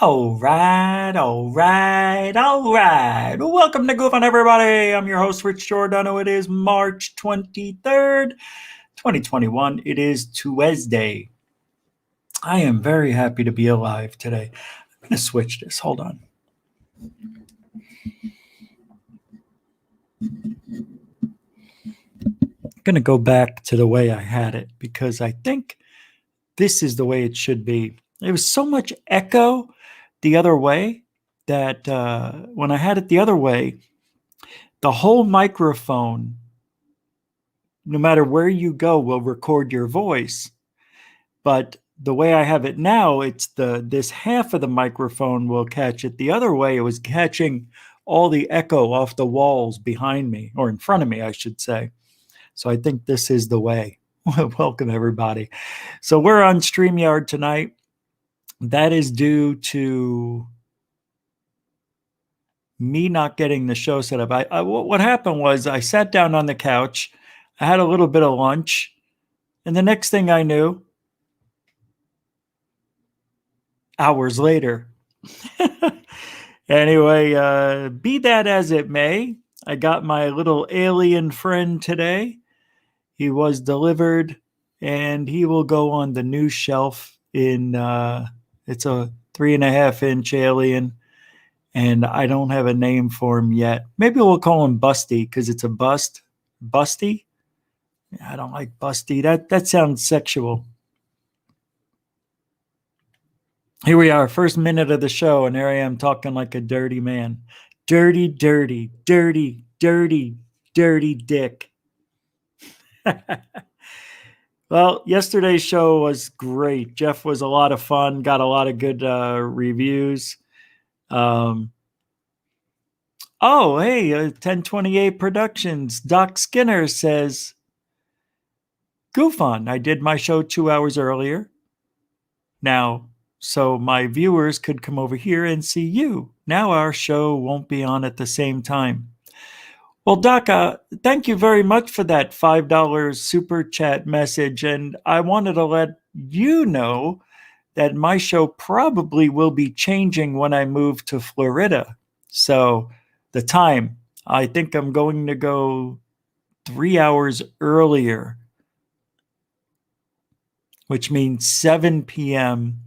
All right. Welcome to Goof on everybody. I'm your host, Rich Giordano. It is March 23rd, 2021. It is Tuesday. I am very happy to be alive today. I'm going to switch this. Hold on. I'm going to go back to the way I had it because I think this is the way it should be. There was so much echo the other way that when I had it the other way, the whole microphone, no matter where you go, will record your voice. But the way I have it now, it's this half of the microphone will catch it. The other way, it was catching all the echo off the walls behind me, or in front of me, I should say. So I think this is the way. Welcome, everybody. So we're on StreamYard tonight. That is due to me not getting the show set up. What happened was I sat down on the couch. I had a little bit of lunch. And the next thing I knew, hours later. Anyway, be that as it may, I got my little alien friend today. He was delivered, and he will go on the new shelf in, it's a 3.5-inch alien, and I don't have a name for him yet. Maybe we'll call him Busty, because it's a bust. Busty? I don't like Busty. That sounds sexual. Here we are, first minute of the show, and here I am talking like a dirty man. Dirty, dirty, dirty, dirty, dirty dick. Well, yesterday's show was great. Jeff was a lot of fun, got a lot of good reviews. Oh, hey, 1028 Productions. Doc Skinner says, Goof on, I did my show 2 hours earlier. Now, so my viewers could come over here and see you. Now our show won't be on at the same time. Well, Doc, thank you very much for that $5 super chat message. And I wanted to let you know that my show probably will be changing when I move to Florida. So the time, I think I'm going to go 3 hours earlier, which means 7 p.m.,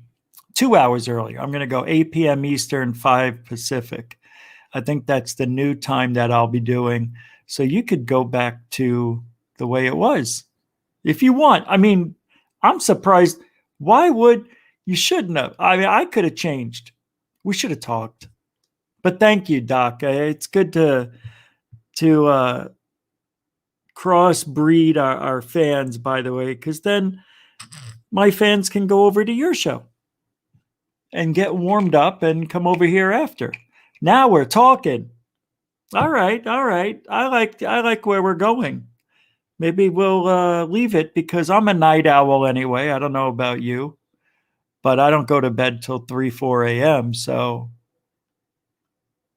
2 hours earlier. I'm going to go 8 p.m. Eastern, 5 Pacific. I think that's the new time that I'll be doing. So you could go back to the way it was if you want. I mean, I'm surprised. Why would you shouldn't have? I mean, I could have changed. We should have talked. But thank you, Doc. It's good to crossbreed our fans, by the way, because then my fans can go over to your show and get warmed up and come over here after. Now we're talking. All right. I like where we're going. Maybe we'll leave it because I'm a night owl anyway. I don't know about you, but I don't go to bed till 3, 4 a.m. So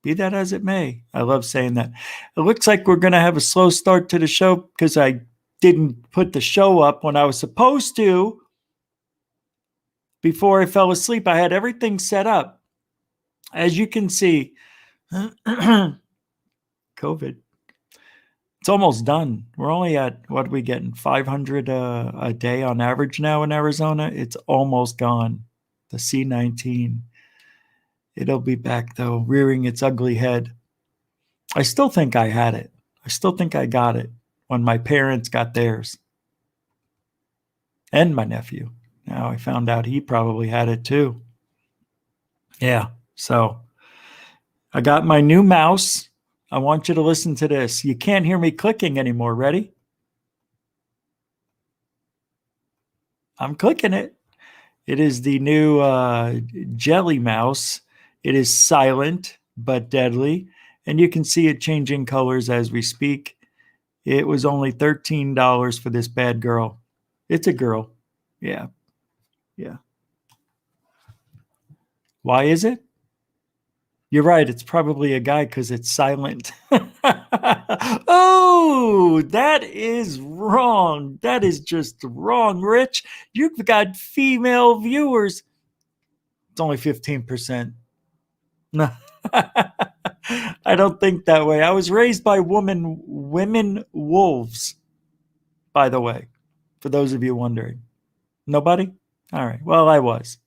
be that as it may. I love saying that. It looks like we're going to have a slow start to the show because I didn't put the show up when I was supposed to. Before I fell asleep, I had everything set up. As you can see, COVID, it's almost done. We're only at, what are we getting, 500 a day on average now in Arizona? It's almost gone, the C-19. It'll be back, though, rearing its ugly head. I still think I had it. I still think I got it when my parents got theirs. And my nephew. Now I found out he probably had it too. Yeah. So I got my new mouse. I want you to listen to this. You can't hear me clicking anymore. Ready? I'm clicking it. It is the new Jelly Mouse. It is silent but deadly, and you can see it changing colors as we speak. It was only $13 for this bad girl. It's a girl. Yeah. Yeah. Why is it? You're right. It's probably a guy because it's silent. Oh, that is wrong. That is just wrong, Rich. You've got female viewers. It's only 15%. No. I don't think that way. I was raised by women wolves, by the way, for those of you wondering. Nobody? All right. Well, I was.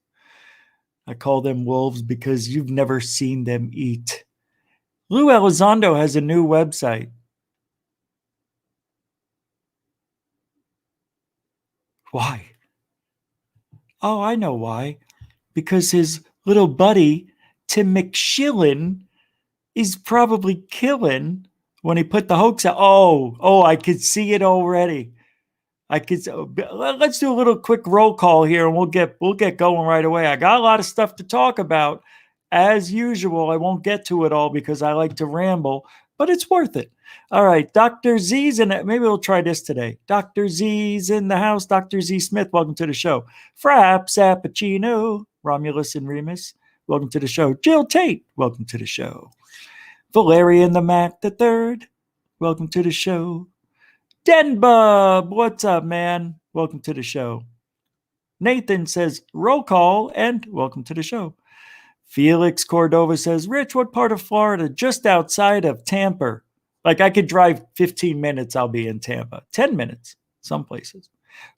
I call them wolves because you've never seen them eat. Lou Elizondo has a new website. Why? Oh, I know why. Because his little buddy, Tim McShillen, is probably killing when he put the hoax out. Oh, I could see it already. Let's do a little quick roll call here and we'll get going right away. I got a lot of stuff to talk about. As usual, I won't get to it all because I like to ramble, but it's worth it. All right, Dr. Z's in it. Maybe we'll try this today. Dr. Z's in the house. Dr. Z Smith, welcome to the show. Frap Sappuccino, Romulus and Remus, welcome to the show. Jill Tate, welcome to the show. Valerian the Mac the Third, welcome to the show. Den Bub, what's up, man? Welcome to the show. Nathan says, roll call, and welcome to the show. Felix Cordova says, Rich, what part of Florida? Just outside of Tampa. Like I could drive 15 minutes, I'll be in Tampa. 10 minutes, some places.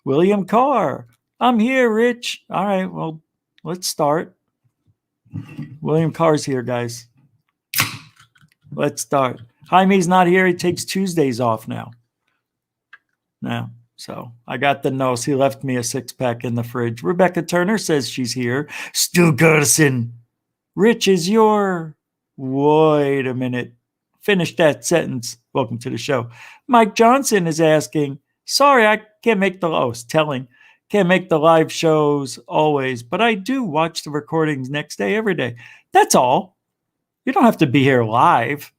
William Carr, I'm here, Rich. All right, well, let's start. William Carr's here, guys. Let's start. Jaime's not here. He takes Tuesdays off now. So I got the nose. He left me a 6-pack in the fridge. Rebecca Turner says she's here. Stu Gerson. Rich is your... Wait a minute. Finish that sentence. Welcome to the show. Mike Johnson is asking, sorry, I can't make the... Oh, can't make the live shows always, but I do watch the recordings next day, every day. That's all. You don't have to be here live.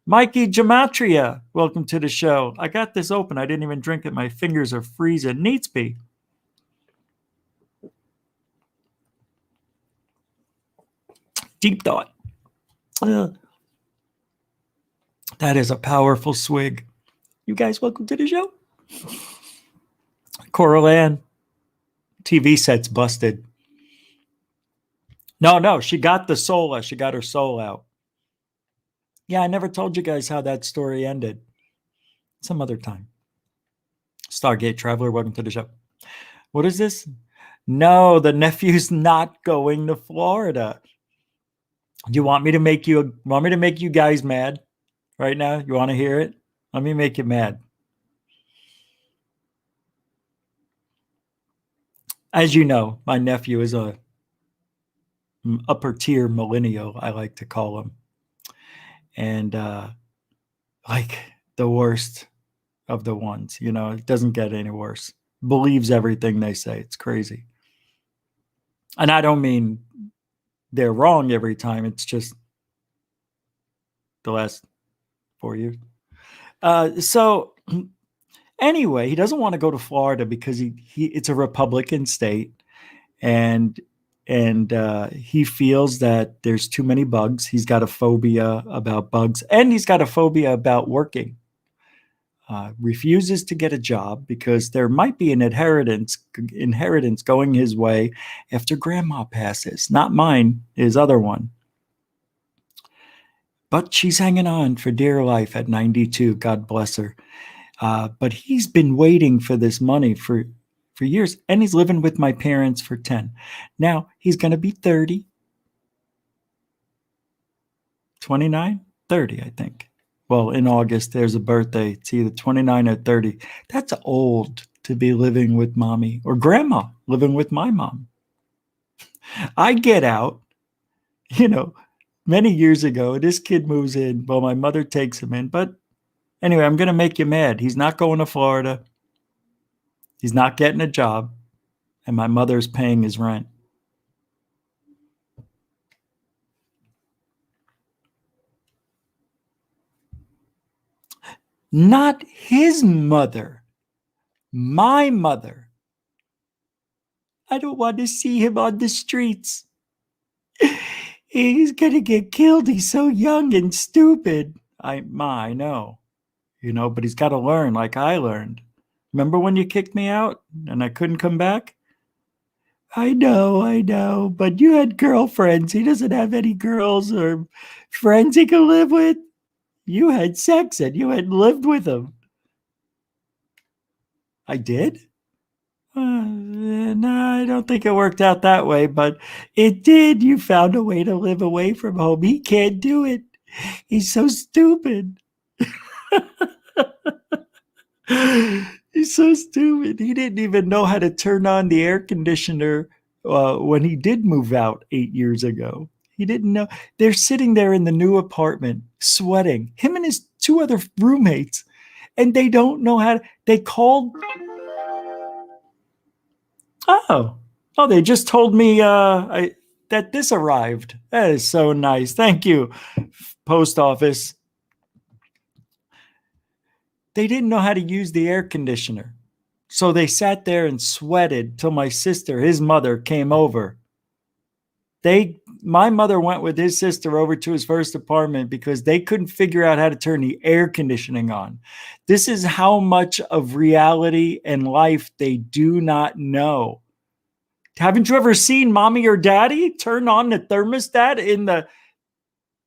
Mikey Gematria, welcome to the show. I got this open. I didn't even drink it. My fingers are freezing. Neatsby. Deep thought. That is a powerful swig. You guys, welcome to the show. Coral Ann. TV set's busted. No, she got the soul. She got her soul out. Yeah, I never told you guys how that story ended. Some other time. Stargate Traveler, welcome to the show. What is this? No, the nephew's not going to Florida. Do you want me to make you guys mad right now? You want to hear it? Let me make you mad. As you know, my nephew is a upper tier millennial, I like to call him. And like the worst of the ones, it doesn't get any worse. Believes everything they say. It's crazy. And I don't mean they're wrong every time. It's just the last 4 years. So anyway, he doesn't want to go to Florida because it's a Republican state, and he feels that there's too many bugs. He's got a phobia about bugs, and he's got a phobia about working. Refuses to get a job because there might be an inheritance going his way after grandma passes. Not mine, his other one. But she's hanging on for dear life at 92. God bless her. But he's been waiting for this money for years, and he's living with my parents for 10. Now, he's going to be 30. 29? 30, I think. well, in August, there's a birthday. It's either 29 or 30. That's old to be living with mommy or grandma living with my mom. I get out, many years ago. This kid moves in. Well, my mother takes him in. But anyway, I'm going to make you mad. He's not going to Florida. He's not getting a job. And my mother's paying his rent. Not his mother, my mother. I don't want to see him on the streets. He's going to get killed. He's so young and stupid. I know. But he's got to learn like I learned. Remember when you kicked me out and I couldn't come back? I know. But you had girlfriends. He doesn't have any girls or friends he can live with. You had sex and you had lived with him. I did? No, I don't think it worked out that way, but it did. You found a way to live away from home. He can't do it. He's so stupid. He's so stupid. He didn't even know how to turn on the air conditioner when he did move out 8 years ago. He didn't know. They're sitting there in the new apartment, sweating, him and his two other roommates, and they don't know how to. They called. Oh, they just told me that this arrived. That is so nice. Thank you, post office. They didn't know how to use the air conditioner. So they sat there and sweated till my sister, his mother, came over. My mother went with his sister over to his first apartment because they couldn't figure out how to turn the air conditioning on. This is how much of reality and life they do not know. Haven't you ever seen mommy or daddy turn on the thermostat in the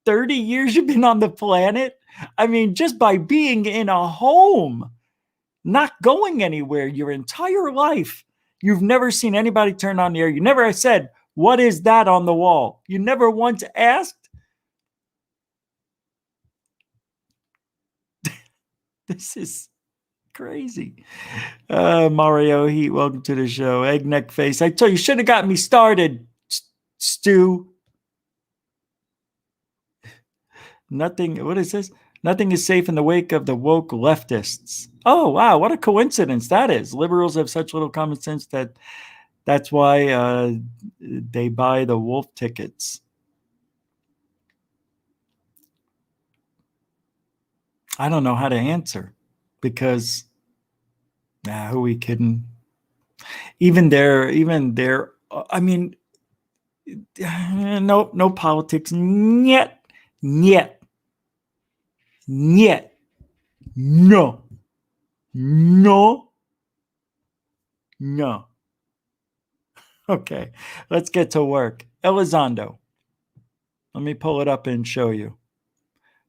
30 years you've been on the planet? I mean, just by being in a home, not going anywhere your entire life, you've never seen anybody turn on the air. You never said, "What is that on the wall?" You never once asked. This is crazy. Mario Heat, welcome to the show. Egg neck face. I told you, should have got me started, Stu. Nothing, what is this? Nothing is safe in the wake of the woke leftists. Oh, wow. What a coincidence that is. Liberals have such little common sense that's why they buy the wolf tickets. I don't know how to answer because, who are we kidding? Even their, I mean, no politics. Yet. No. Okay, let's get to work. Elizondo. Let me pull it up and show you.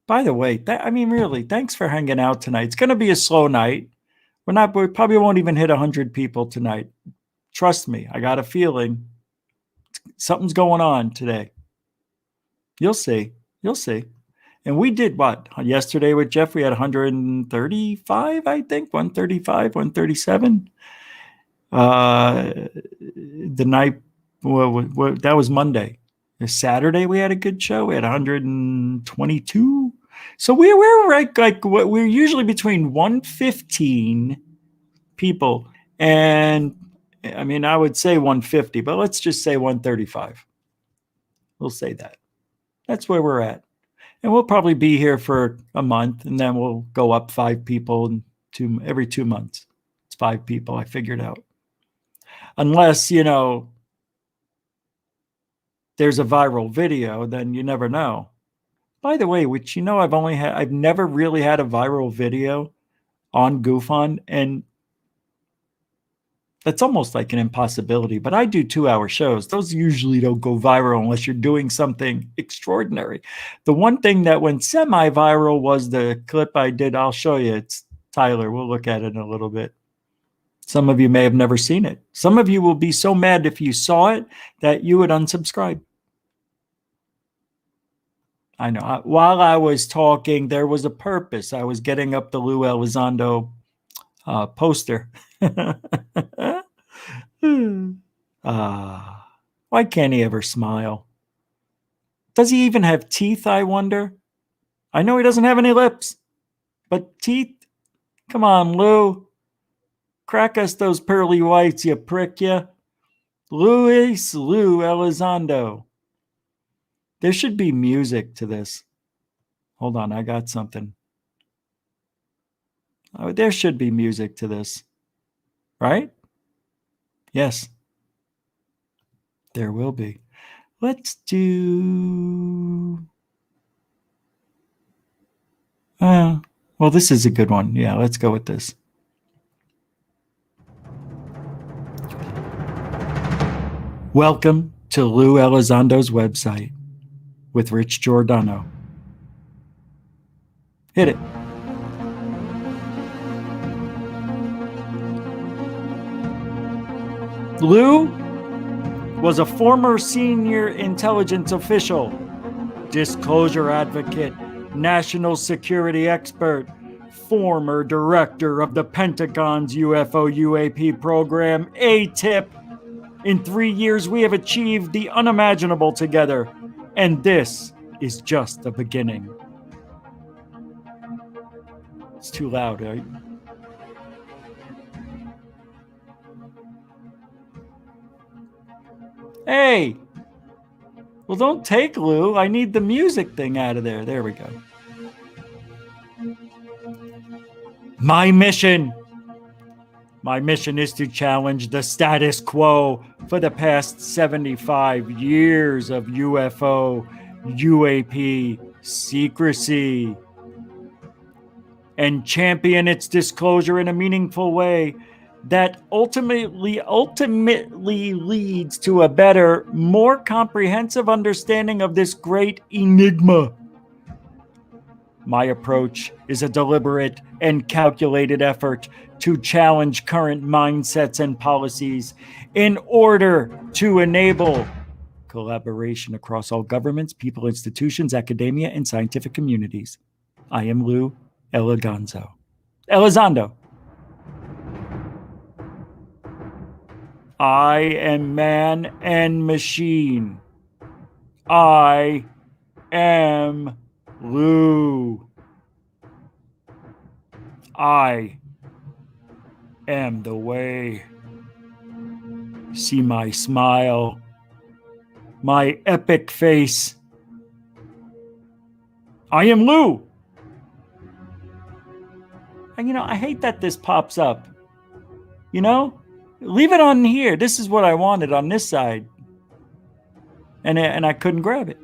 By the way, really, thanks for hanging out tonight. It's going to be a slow night. We probably won't even hit 100 people tonight. Trust me, I got a feeling something's going on today. You'll see. And we did what? Yesterday with Jeff, we had 135, I think, 135, 137. The night, that was Monday. Saturday, we had a good show. We had 122. So we're like we're usually between 115 people and, I would say 150, but let's just say 135. We'll say that. That's where we're at. And we'll probably be here for a month, and then we'll go up 5 people every 2 months. It's 5 people, I figured out. Unless, there's a viral video, then you never know. By the way, which, I've never really had a viral video on GoofOn, and that's almost like an impossibility, but I do 2-hour shows. Those usually don't go viral unless you're doing something extraordinary. The one thing that went semi-viral was the clip I did. I'll show you. It's Tyler. We'll look at it in a little bit. Some of you may have never seen it. Some of you will be so mad if you saw it that you would unsubscribe. I know. While I was talking, there was a purpose. I was getting up the Lou Elizondo poster. Why can't he ever smile? Does he even have teeth, I wonder? I know he doesn't have any lips, but teeth? Come on, Lou. Crack us those pearly whites, you prick, ya. Lou Elizondo. There should be music to this. Hold on, I got something. Oh, there should be music to this. Right? Yes. There will be. Let's do... well, this is a good one. Yeah, let's go with this. Welcome to Lou Elizondo's website with Rich Giordano. Hit it. Lou was a former senior intelligence official, disclosure advocate, national security expert, former director of the Pentagon's UFO UAP program, ATIP. In 3 years, we have achieved the unimaginable together, and this is just the beginning. It's too loud, right? Hey! Well, don't take Lou. I need the music thing out of there. There we go. My mission is to challenge the status quo for the past 75 years of UFO, UAP secrecy and champion its disclosure in a meaningful way that ultimately leads to a better, more comprehensive understanding of this great enigma. My approach is a deliberate and calculated effort to challenge current mindsets and policies in order to enable collaboration across all governments, people, institutions, academia, and scientific communities. I am Lou Elizondo. I am man and machine. I am Lou. I am the way. See my smile, my epic face. I am Lou. And I hate that this pops up. Leave it on here. This is what I wanted on this side. And I couldn't grab it.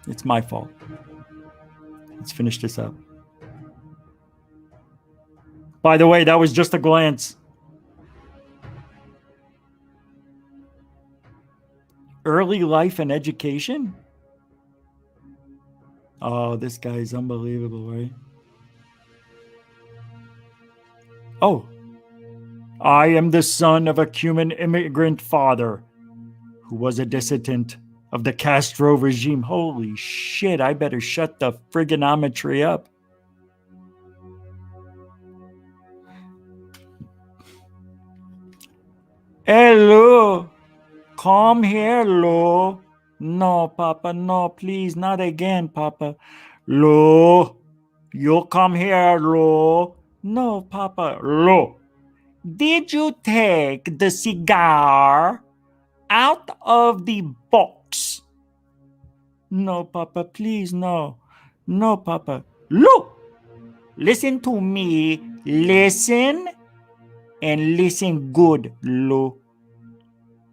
It's my fault. Let's finish this up. By the way, that was just a glance. Early life and education? Oh, this guy's unbelievable, right? Oh. I am the son of a Cuban immigrant father who was a dissident of the Castro regime. Holy shit, I better shut the frigonometry up. Hello. Come here, Lou. No, Papa, no, please, not again, Papa. Lou, you come here, Lou. No, Papa. Lou, did you take the cigar out of the box? No, Papa, please, no. No, Papa. Lou, listen to me. Listen and listen good, Lou.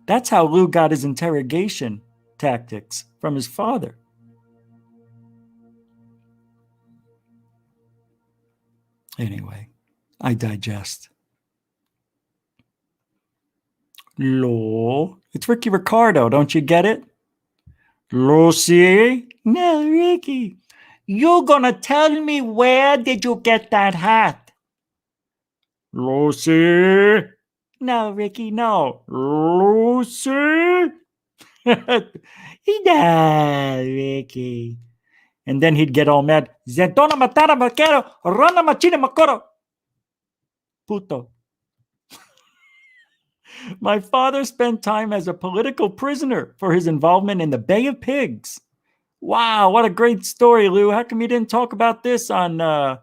That's how Lou got his interrogation tactics from his father. Anyway, I digest. Lou, it's Ricky Ricardo, don't you get it? Lucy? No, Ricky. You gonna tell me where did you get that hat? Lucy? No, Ricky, no. Lucy? No, Ricky. And then he'd get all mad. Zentona matara maquero, rana machina macoro. Puto. My father spent time as a political prisoner for his involvement in the Bay of Pigs. Wow, what a great story, Lou. How come you didn't talk about this on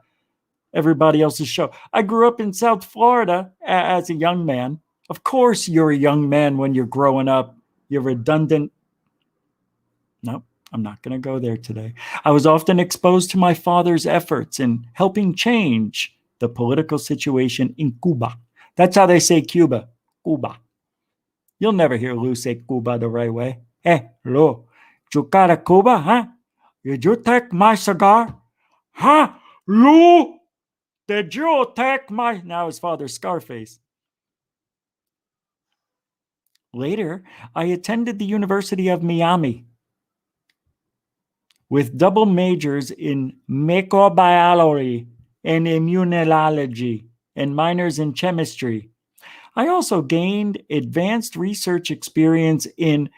everybody else's show? I grew up in South Florida as a young man. Of course, you're a young man when you're growing up. You're redundant. No, I'm not going to go there today. I was often exposed to my father's efforts in helping change the political situation in Cuba. That's how they say Cuba, Cuba. You'll never hear Lou say Cuba the right way. Hey, Lou, you got a Cuba, huh? Did you take my cigar? Huh? Lou, did you take my... Now his father's Scarface. Later, I attended the University of Miami with double majors in microbiology and immunology and minors in chemistry. I also gained advanced research experience in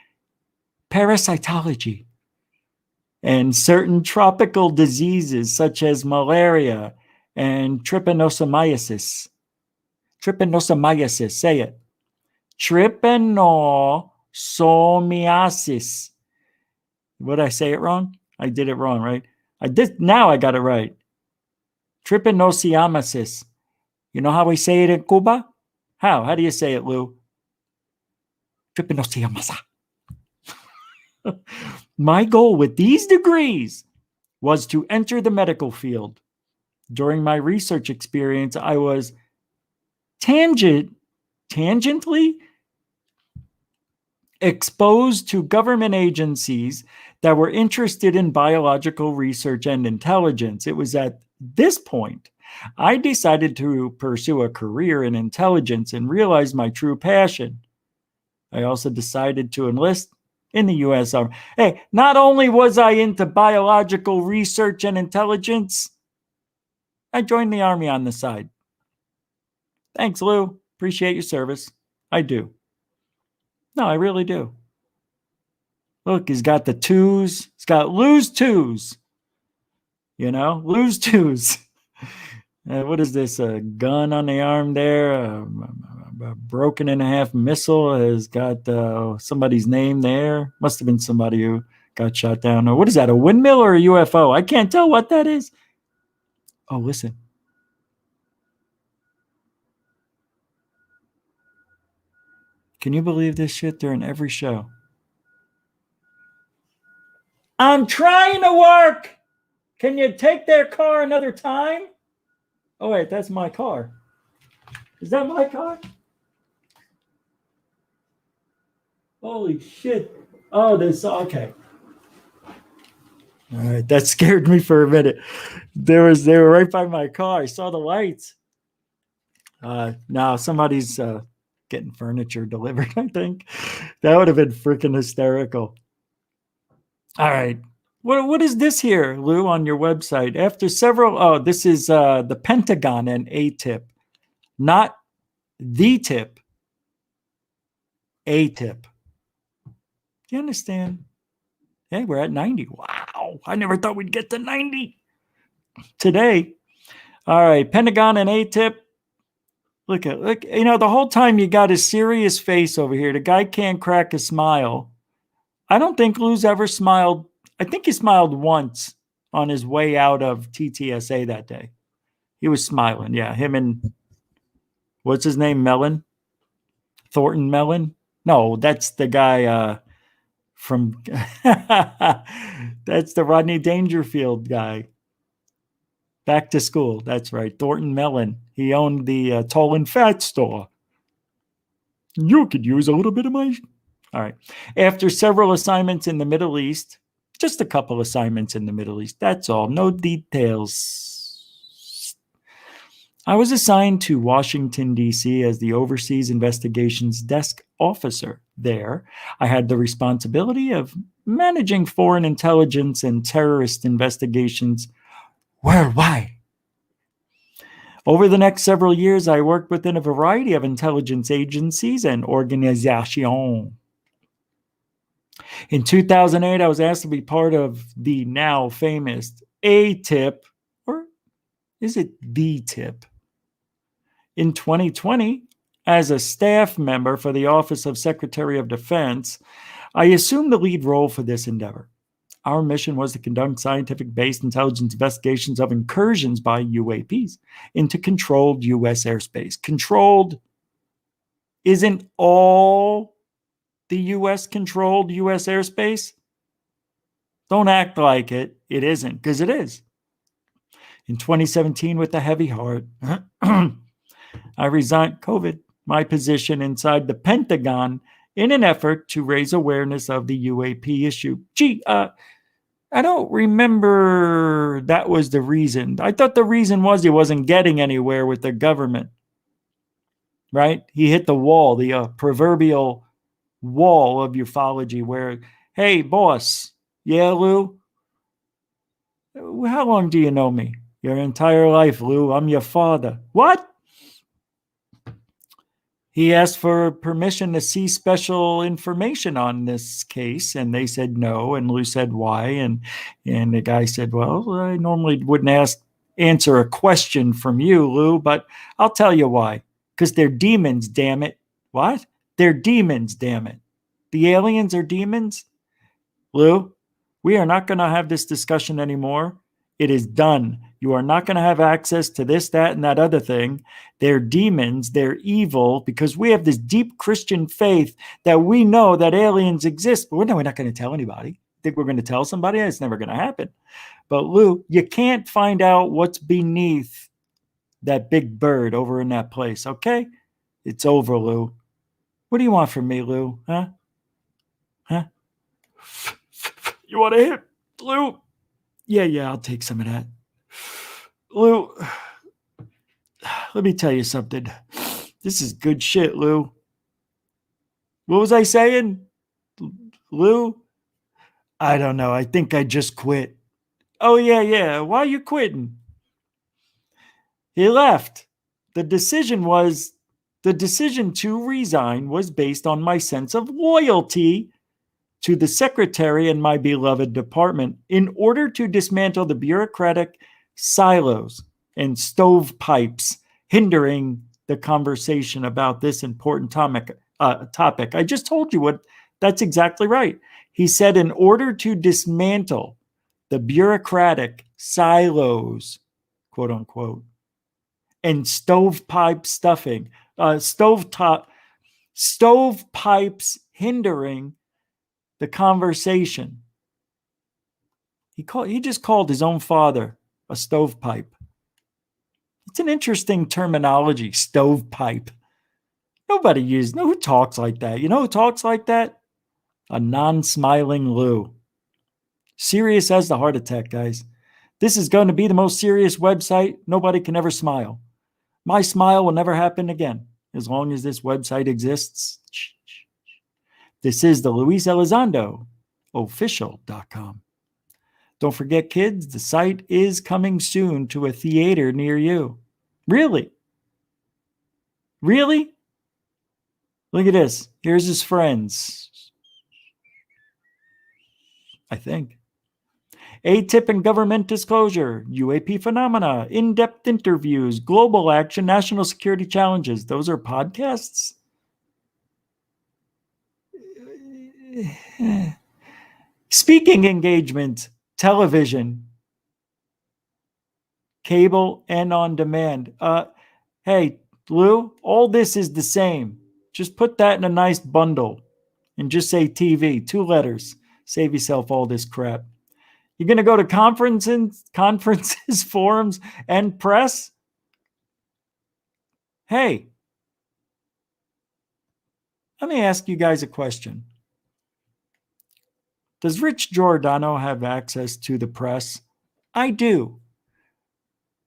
parasitology and certain tropical diseases such as malaria and trypanosomiasis. Trypanosomiasis, say it. Trypanosomiasis. Would I say it wrong? I did it wrong, right? Now I got it right. Trypanosomiasis. You know how we say it in Cuba? How? How do you say it, Lou? Trypanosomiasis. My goal with these degrees was to enter the medical field. During my research experience, I was tangentially exposed to government agencies that were interested in biological research and intelligence. It was at this point I decided to pursue a career in intelligence and realized my true passion. I also decided to enlist in the U.S. Army. Hey, not only was I into biological research and intelligence, I joined the Army on the side. Thanks, Lou. Appreciate your service. I do. No, I really do. Look, he's got the twos. He's got Lou's twos. You know, Lou's twos. What is this? A gun on the arm there? A broken in half missile has got somebody's name there. Must have been somebody who got shot down. Or what is that? A windmill or a UFO? I can't tell what that is. Oh, listen. Can you believe this shit? They're in every show. I'm trying to work. Can you take their car another time? Oh, wait, that's my car. Is that my car? Holy shit. Oh, this, okay. All right, that scared me for a minute. They were right by my car. I saw the lights. Now somebody's getting furniture delivered, I think. That would have been freaking hysterical. All right. What is this here, Lou, on your website? After several, this is the Pentagon and ATIP. Not the tip. ATIP. Do you understand? Hey, we're at 90. Wow. I never thought we'd get to 90 today. All right. Pentagon and ATIP. Look, you know, the whole time you got a serious face over here. The guy can't crack a smile. I don't think Lou's ever smiled. I think he smiled once on his way out of TTSA that day. He was smiling. Yeah, him and what's his name? Mellon? Thornton Mellon? No, that's the guy from that's the Rodney Dangerfield guy. Back to School. That's right. Thornton Mellon. He owned the Tall and Fat store. You could use a little bit of my... All right. After several assignments in the Middle East, just a couple assignments in the Middle East, that's all. No details. I was assigned to Washington, D.C. as the Overseas Investigations Desk Officer. There, I had the responsibility of managing foreign intelligence and terrorist investigations worldwide. Over the next several years, I worked within a variety of intelligence agencies and organizations. In 2008, I was asked to be part of the now famous A-tip, or is it the tip? In 2020, as a staff member for the Office of Secretary of Defense, I assumed the lead role for this endeavor. Our mission was to conduct scientific-based intelligence investigations of incursions by UAPs into controlled U.S. airspace. Controlled isn't all the U.S. controlled U.S. airspace. Don't act like it isn't, because it is. In 2017, with a heavy heart, I resigned my position inside the Pentagon in an effort to raise awareness of the UAP issue. Gee, I don't remember that was the reason. I thought the reason was he wasn't getting anywhere with the government, right? He hit the wall, the proverbial wall of ufology where, hey, boss, yeah, Lou? How long do you know me? Your entire life, Lou. I'm your father. What? He asked for permission to see special information on this case, and they said no. And Lou said why, and the guy said, "Well, I normally wouldn't answer a question from you, Lou, but I'll tell you why. Because they're demons, damn it." What? They're demons, damn it. The aliens are demons, Lou. We are not going to have this discussion anymore. It is done. You are not going to have access to this, that, and that other thing. They're demons. They're evil because we have this deep Christian faith that we know that aliens exist, but we're not going to tell anybody. Think we're going to tell somebody? It's never going to happen. But Lou, you can't find out what's beneath that big bird over in that place, okay? It's over, Lou. What do you want from me, Lou? Huh? You want to hit, Lou? Yeah, I'll take some of that. Lou, let me tell you something. This is good shit, Lou. What was I saying? Lou? I don't know. I think I just quit. Oh, yeah. Why are you quitting? He left. The decision to resign was based on my sense of loyalty to the secretary and my beloved department in order to dismantle the bureaucratic silos and stovepipes hindering the conversation about this important topic. I just told you what. That's exactly right. He said, in order to dismantle the bureaucratic silos, quote unquote, and stovepipe stuffing, stovepipes hindering the conversation. He just called his own father a stovepipe. It's an interesting terminology, stovepipe. Nobody uses, who talks like that? You know who talks like that? A non-smiling Lou. Serious as the heart attack, guys. This is going to be the most serious website. Nobody can ever smile. My smile will never happen again as long as this website exists. This is the Luis Elizondo official.com. Don't forget, kids, the site is coming soon to a theater near you. Really? Really? Look at this. Here's his friends. I think. ATIP and government disclosure, UAP phenomena, in-depth interviews, global action, national security challenges. Those are podcasts? Speaking engagement, television, cable, and on demand. Hey, Lou, all this is the same. Just put that in a nice bundle and just say TV, 2 letters. Save yourself all this crap. You're going to go to conferences, forums, and press? Hey, let me ask you guys a question. Does Rich Giordano have access to the press? I do.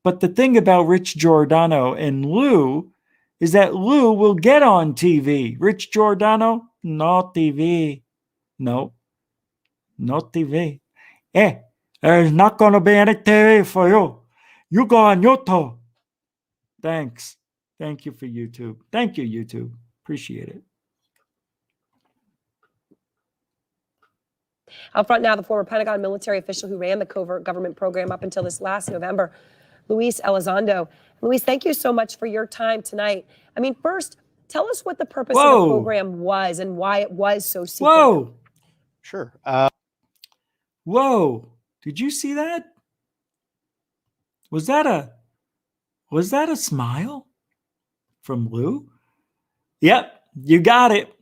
But the thing about Rich Giordano and Lou is that Lou will get on TV. Rich Giordano, no TV. No, no TV. There's not going to be any TV for you. You go on YouTube. Thanks. Thank you for YouTube. Thank you, YouTube. Appreciate it. Out front now, the former Pentagon military official who ran the covert government program up until this last November, Luis Elizondo. Luis, thank you so much for your time tonight. I mean, first, tell us what the purpose of the program was and why it was so secretive. Whoa. Sure. Whoa. Did you see that? Was that a smile from Lou? Yep, you got it.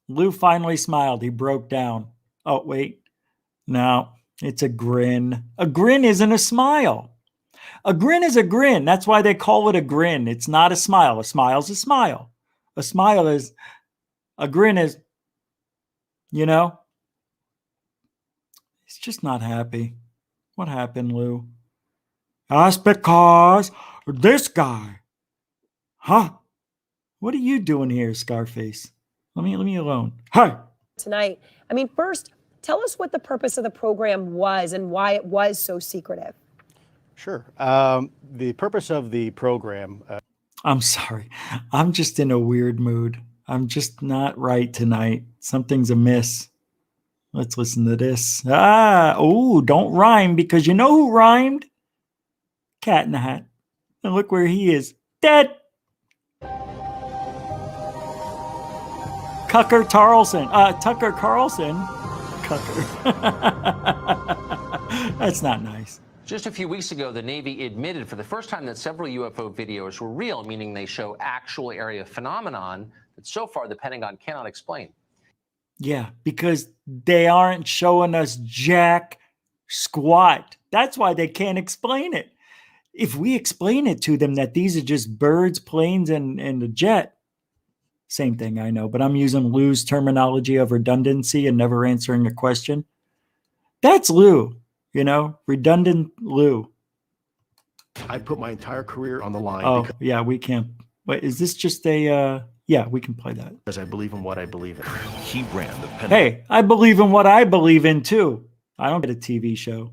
Lou finally smiled. He broke down. Oh, wait. No, it's a grin. A grin isn't a smile. A grin is a grin. That's why they call it a grin. It's not a smile. A smile's a smile. A smile is, a grin is, you know, he's just not happy. What happened, Lou? That's because this guy. Huh? What are you doing here, Scarface? Let me alone. Hi. Tonight. I mean, first, tell us what the purpose of the program was and why it was so secretive. Sure. The purpose of the program. I'm sorry. I'm just in a weird mood. I'm just not right tonight. Something's amiss. Let's listen to this. Oh, don't rhyme, because you know who rhymed? Cat in the Hat. And look where he is. Dead. Tucker Carlson. Cucker. That's not nice. Just a few weeks ago, the Navy admitted for the first time that several UFO videos were real, meaning they show actual area phenomenon that so far the Pentagon cannot explain. Yeah, because they aren't showing us jack squat. That's why they can't explain it. If we explain it to them that these are just birds, planes, and a jet, same thing, I know, but I'm using Lou's terminology of redundancy and never answering a question. That's Lou, you know, redundant Lou. I put my entire career on the line. Oh, yeah, we can't. Wait, is this just a, yeah, we can play that. Because I believe in what I believe in. He ran the Pentagon's Hey, I believe in what I believe in too. I don't get a TV show.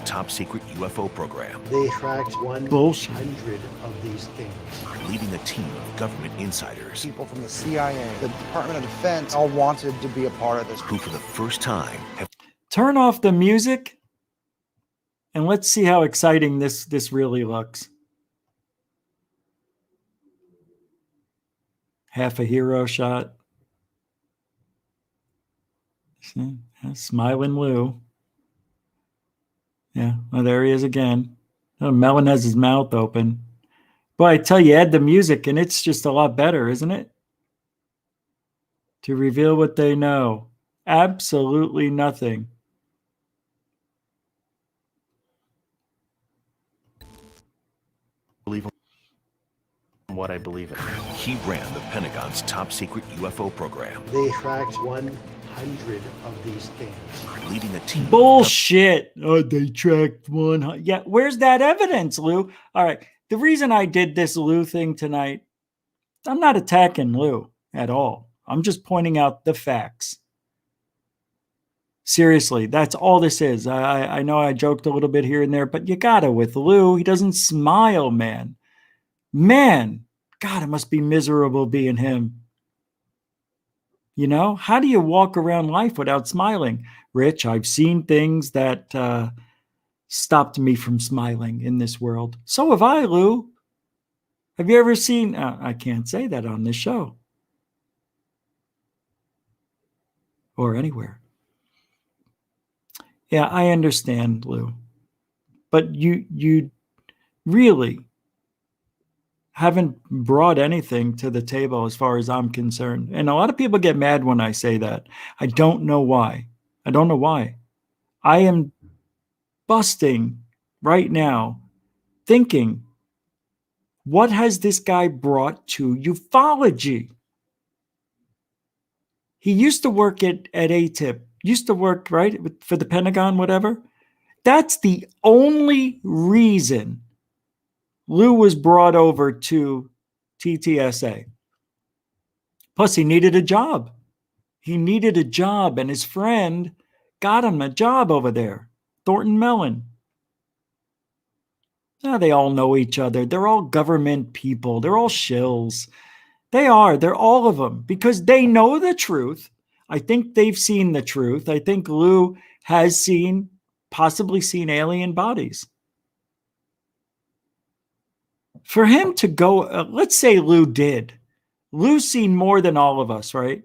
top secret UFO program, They tracked 100 Bullshit. of these things. leading a team of government insiders People from the CIA, the Department of Defense, all wanted to be a part of this. who for the first time have Turn off the music and let's see how exciting this really looks. Half a hero shot. See? Smiling Lou. Yeah, well, there he is again. Oh, Melon has his mouth open. Boy, I tell you, add the music and it's just a lot better, isn't it? To reveal what they know. Absolutely nothing. Believe in what I believe in. he ran the Pentagon's top secret UFO program, They tracked 100 of these things. leading a team Bullshit. Oh, they tracked one. Yeah, where's that evidence, Lou? All right. The reason I did this Lou thing tonight, I'm not attacking Lou at all. I'm just pointing out the facts. Seriously, that's all this is. I know I joked a little bit here and there, but you gotta with Lou. He doesn't smile, man. Man, God, it must be miserable being him. You know, how do you walk around life without smiling? Rich, I've seen things that stopped me from smiling in this world. So have I, Lou. Have you ever seen, I can't say that on this show. Or anywhere. Yeah, I understand, Lou. But you really haven't brought anything to the table as far as I'm concerned. And a lot of people get mad when I say that. I don't know why. I don't know why. I am busting right now thinking, what has this guy brought to ufology? He used to work at ATIP, used to work, right, for the Pentagon, whatever. That's the only reason Lou was brought over to TTSA. Plus, he needed a job. He needed a job, and his friend got him a job over there, Thornton Mellon. Now, they all know each other. They're all government people. They're all shills. They are. They're all of them because they know the truth. I think they've seen the truth. I think Lou has possibly seen alien bodies. For him to go, let's say Lou did. Lou's seen more than all of us, right?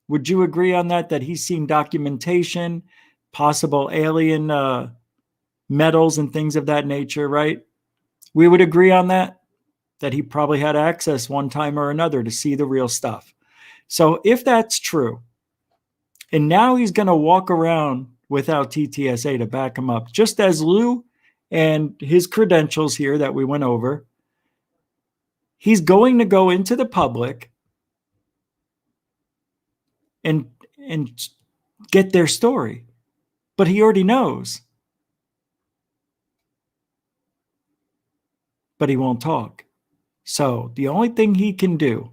Would you agree on that? That he's seen documentation, possible alien metals and things of that nature, right? We would agree on that? That he probably had access one time or another to see the real stuff. So if that's true, and now he's going to walk around without TTSA to back him up, just as Lou and his credentials here that we went over, he's going to go into the public and get their story. But he already knows. But he won't talk. So the only thing he can do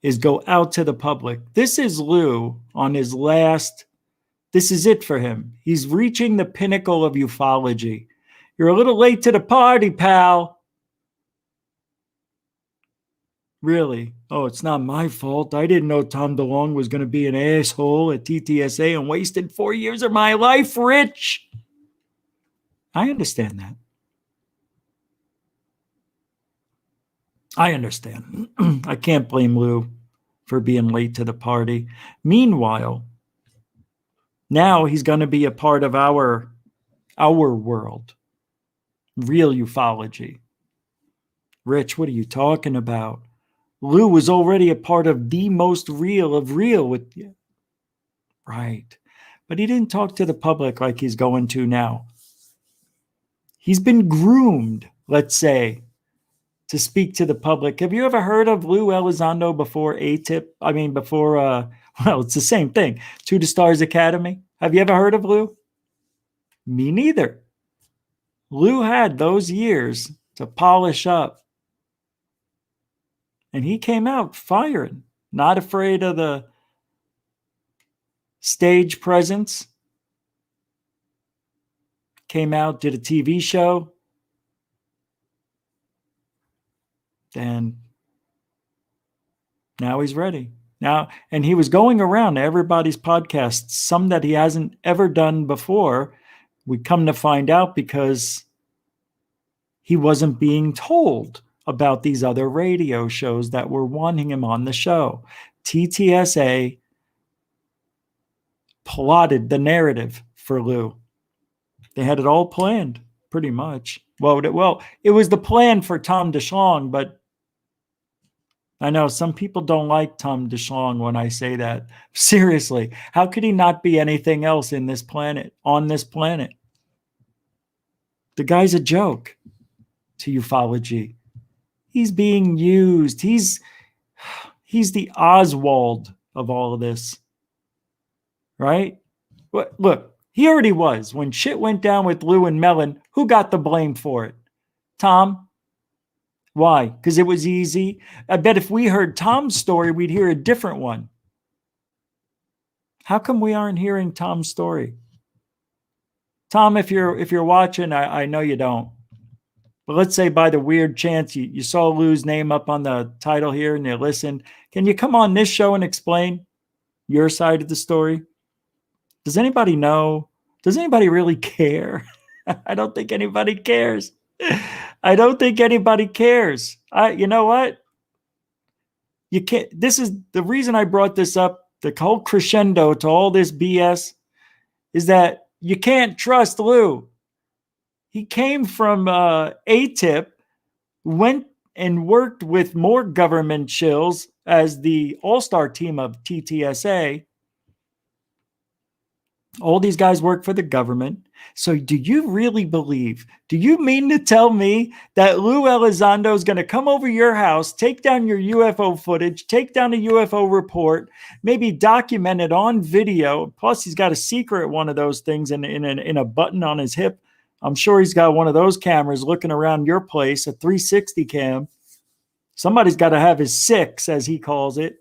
is go out to the public. This is Lou on his last, this is it for him. He's reaching the pinnacle of ufology. You're a little late to the party, pal. Really? Oh, it's not my fault. I didn't know Tom DeLonge was going to be an asshole at TTSA and wasted 4 years of my life, Rich. I understand that. I understand. I can't blame Lou for being late to the party. Meanwhile, now he's going to be a part of our world. Real ufology. Rich, what are you talking about? Lou was already a part of the most real of real with you. Right. But he didn't talk to the public like he's going to now. He's been groomed, let's say, to speak to the public. Have you ever heard of Lou Elizondo before ATIP? I mean, before, well, it's the same thing. To the Stars Academy. Have you ever heard of Lou? Me neither. Lou had those years to polish up. And he came out firing, not afraid of the stage presence. Came out, did a TV show. And now he's ready. Now, and he was going around to everybody's podcasts, some that he hasn't ever done before. We come to find out because he wasn't being told about these other radio shows that were wanting him on the show. TTSA plotted the narrative for Lou. They had it all planned, pretty much. Well, it was the plan for Tom DeShlong, but I know some people don't like Tom DeShlong when I say that. Seriously, how could he not be anything else on this planet? The guy's a joke to ufology. He's being used. He's the Oswald of all of this. Right? Look, he already was. When shit went down with Lou and Mellon, who got the blame for it? Tom. Why? Because it was easy. I bet if we heard Tom's story, we'd hear a different one. How come we aren't hearing Tom's story? Tom, if you're watching, I know you don't. But let's say by the weird chance you saw Lou's name up on the title here and you listened. Can you come on this show and explain your side of the story? Does anybody know? Does anybody really care? I don't think anybody cares. I don't think anybody cares. You know what? You can't. This is the reason I brought this up. The whole crescendo to all this BS is that you can't trust Lou. He came from ATIP, went and worked with more government shills as the all-star team of TTSA. All these guys work for the government. So do you really believe, do you mean to tell me that Lou Elizondo is going to come over your house, take down your UFO footage, take down a UFO report, maybe document it on video? Plus, he's got a secret one of those things in a button on his hip. I'm sure he's got one of those cameras looking around your place, a 360 cam. Somebody's got to have his 6, as he calls it.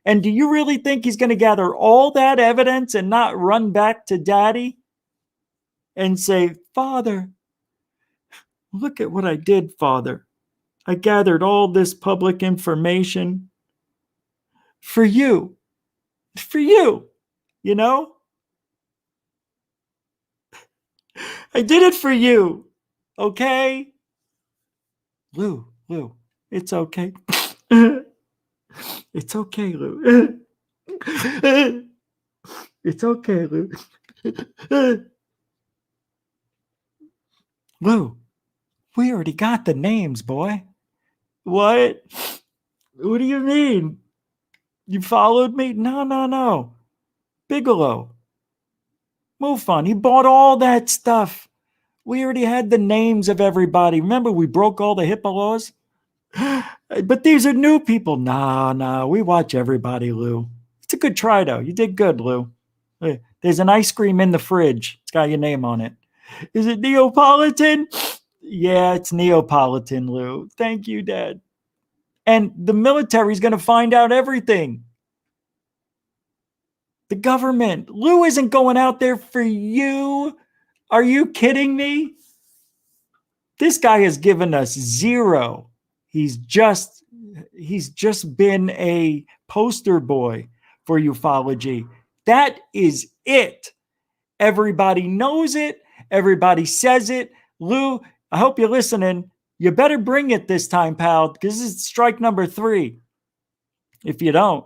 And do you really think he's going to gather all that evidence and not run back to Daddy and say, Father, look at what I did, Father. I gathered all this public information for you. For you, you know? I did it for you. Okay? Lou, it's okay. It's okay, Lou. It's okay, Lou. Lou, we already got the names, boy. What? What do you mean? You followed me? No. Bigelow. MUFON. He bought all that stuff. We already had the names of everybody. Remember, we broke all the HIPAA laws? But these are new people. Nah. We watch everybody, Lou. It's a good try, though. You did good, Lou. There's an ice cream in the fridge. It's got your name on it. Is it Neapolitan? Yeah, it's Neapolitan, Lou. Thank you, Dad. And the military's going to find out everything. The government. Lou isn't going out there for you. Are you kidding me? This guy has given us zero. He's just been a poster boy for ufology. That is it. Everybody knows it. Everybody says it. Lou, I hope you're listening. You better bring it this time, pal, because this is strike number 3. If you don't,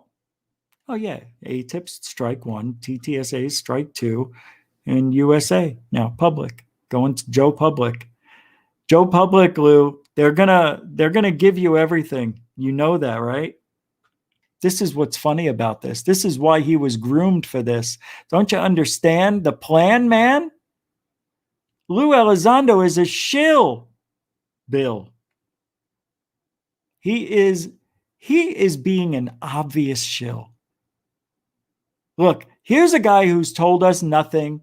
oh yeah, ATIP's strike 1, TTSA strike 2, and USA now public going to Joe Public. Joe Public, Lou, they're gonna give you everything. You know that, right? This is what's funny about this. This is why he was groomed for this. Don't you understand the plan, man? Lou Elizondo is a shill, Bill. He is being an obvious shill. Look, here's a guy who's told us nothing.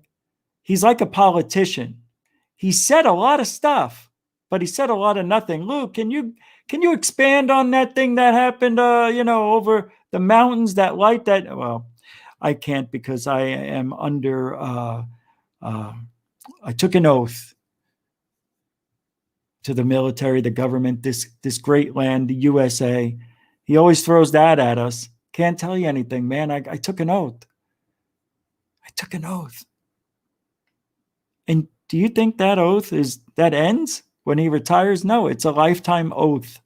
He's like a politician. He said a lot of stuff, but he said a lot of nothing. Lou, can you expand on that thing that happened, over the mountains, that light that, well, I can't because I am under, I took an oath to the military, the government, this great land, the USA. He always throws that at us. Can't tell you anything, man. I took an oath. I took an oath. And do you think that oath that ends when he retires? No, it's a lifetime oath.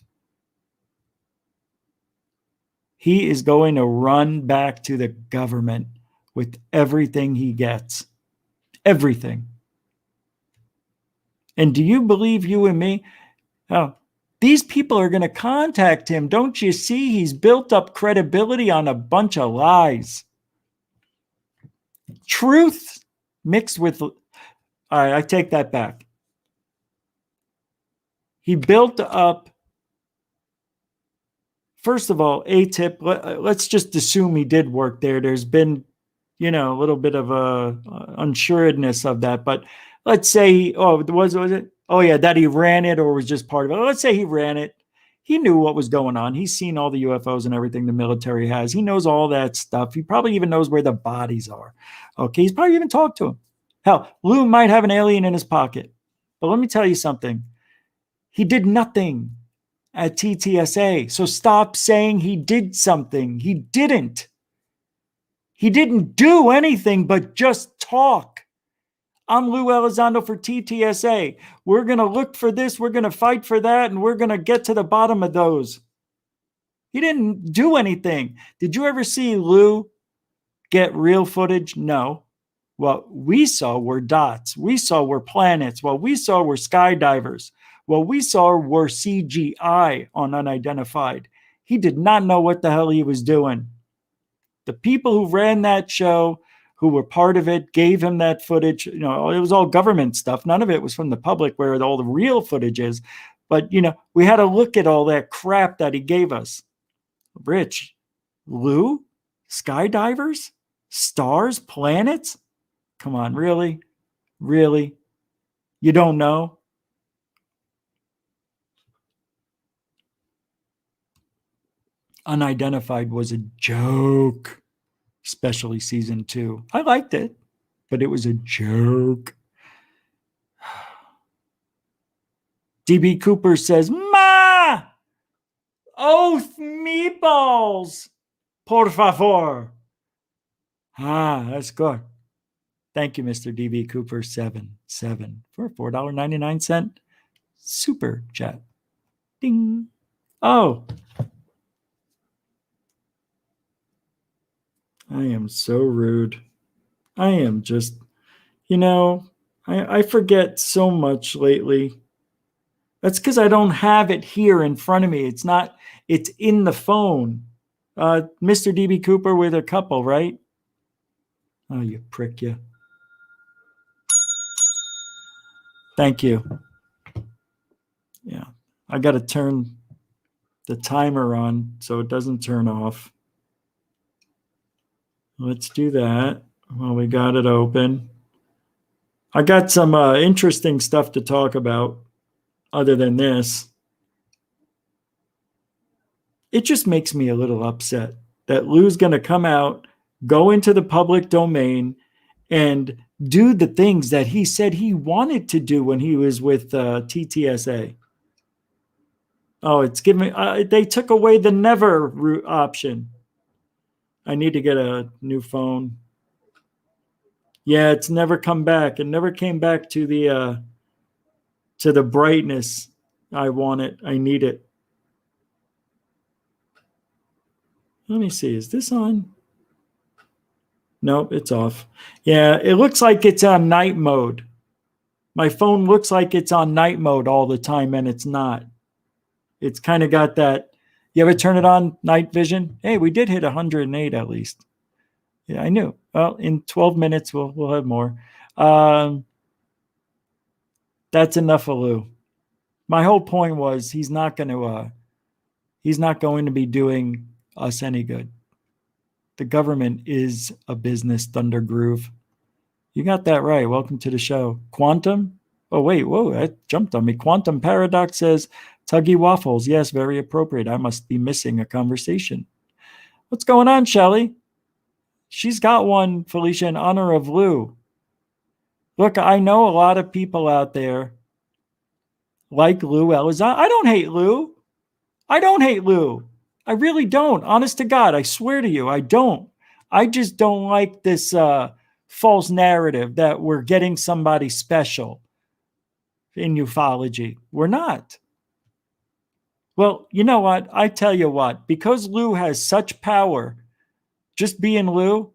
He is going to run back to the government with everything he gets. Everything. And do you believe you and me? Oh, these people are going to contact him. Don't you see? He's built up credibility on a bunch of lies. Truth mixed with... All right, I take that back. He built up... First of all, ATIP, let's just assume he did work there. There's been, a little bit of a unsuredness of that. But let's say, was it? Oh, yeah, that he ran it or was just part of it. Let's say he ran it. He knew what was going on. He's seen all the UFOs and everything the military has. He knows all that stuff. He probably even knows where the bodies are. Okay, he's probably even talked to him. Hell, Lou might have an alien in his pocket. But let me tell you something. He did nothing at TTSA. So stop saying he did something. He didn't. He didn't do anything but just talk. I'm Lou Elizondo for TTSA. We're going to look for this. We're going to fight for that. And we're going to get to the bottom of those. He didn't do anything. Did you ever see Lou get real footage? No. What we saw were dots. We saw were planets. What we saw were skydivers. What we saw were CGI on unidentified. He did not know what the hell he was doing. The people who ran that show, who were part of it, gave him that footage. It was all government stuff. None of it was from the public where all the real footage is. But, we had to look at all that crap that he gave us. Rich, Lou, skydivers, stars, planets? Come on, really? Really? You don't know? Unidentified was a joke, especially season 2. I liked it, but it was a joke. DB Cooper says, Ma! Oath meatballs! Por favor. That's good. Thank you, Mr. DB Cooper 77 for $4.99 super chat. Ding. Oh. I am so rude. I am just, I forget so much lately. That's because I don't have it here in front of me. It's in the phone. Mr. DB Cooper with a couple, right? Oh, you prick, you. Thank you. Yeah, I got to turn the timer on so it doesn't turn off. Let's do that while we got it open. I got some interesting stuff to talk about other than this. It just makes me a little upset that Lou's going to come out, go into the public domain, and do the things that he said he wanted to do when he was with TTSA. Oh, it's giving. They took away the never option. I need to get a new phone. Yeah, it's never come back. It never came back to the brightness. I want it. I need it. Let me see. Is this on? Nope, it's off. Yeah, it looks like it's on night mode. My phone looks like it's on night mode all the time, and it's not. It's kind of got that. You ever turn it on night vision? Hey, we did hit 108 at least. Yeah, I knew. Well, in 12 minutes, we'll have more. That's enough of Lou. My whole point was he's not going to be doing us any good. The government is a business, Thunder Groove. You got that right. Welcome to the show. Quantum? Oh, wait. Whoa, that jumped on me. Quantum Paradox says, Tuggy Waffles. Yes, very appropriate. I must be missing a conversation. What's going on, Shelly? She's got one, Felicia, in honor of Lou. Look, I know a lot of people out there like Lou Elizondo. I don't hate Lou. I really don't. Honest to God, I swear to you, I don't. I just don't like this false narrative that we're getting somebody special in ufology. We're not. Well, you know what? I tell you what, because Lou has such power, just being Lou,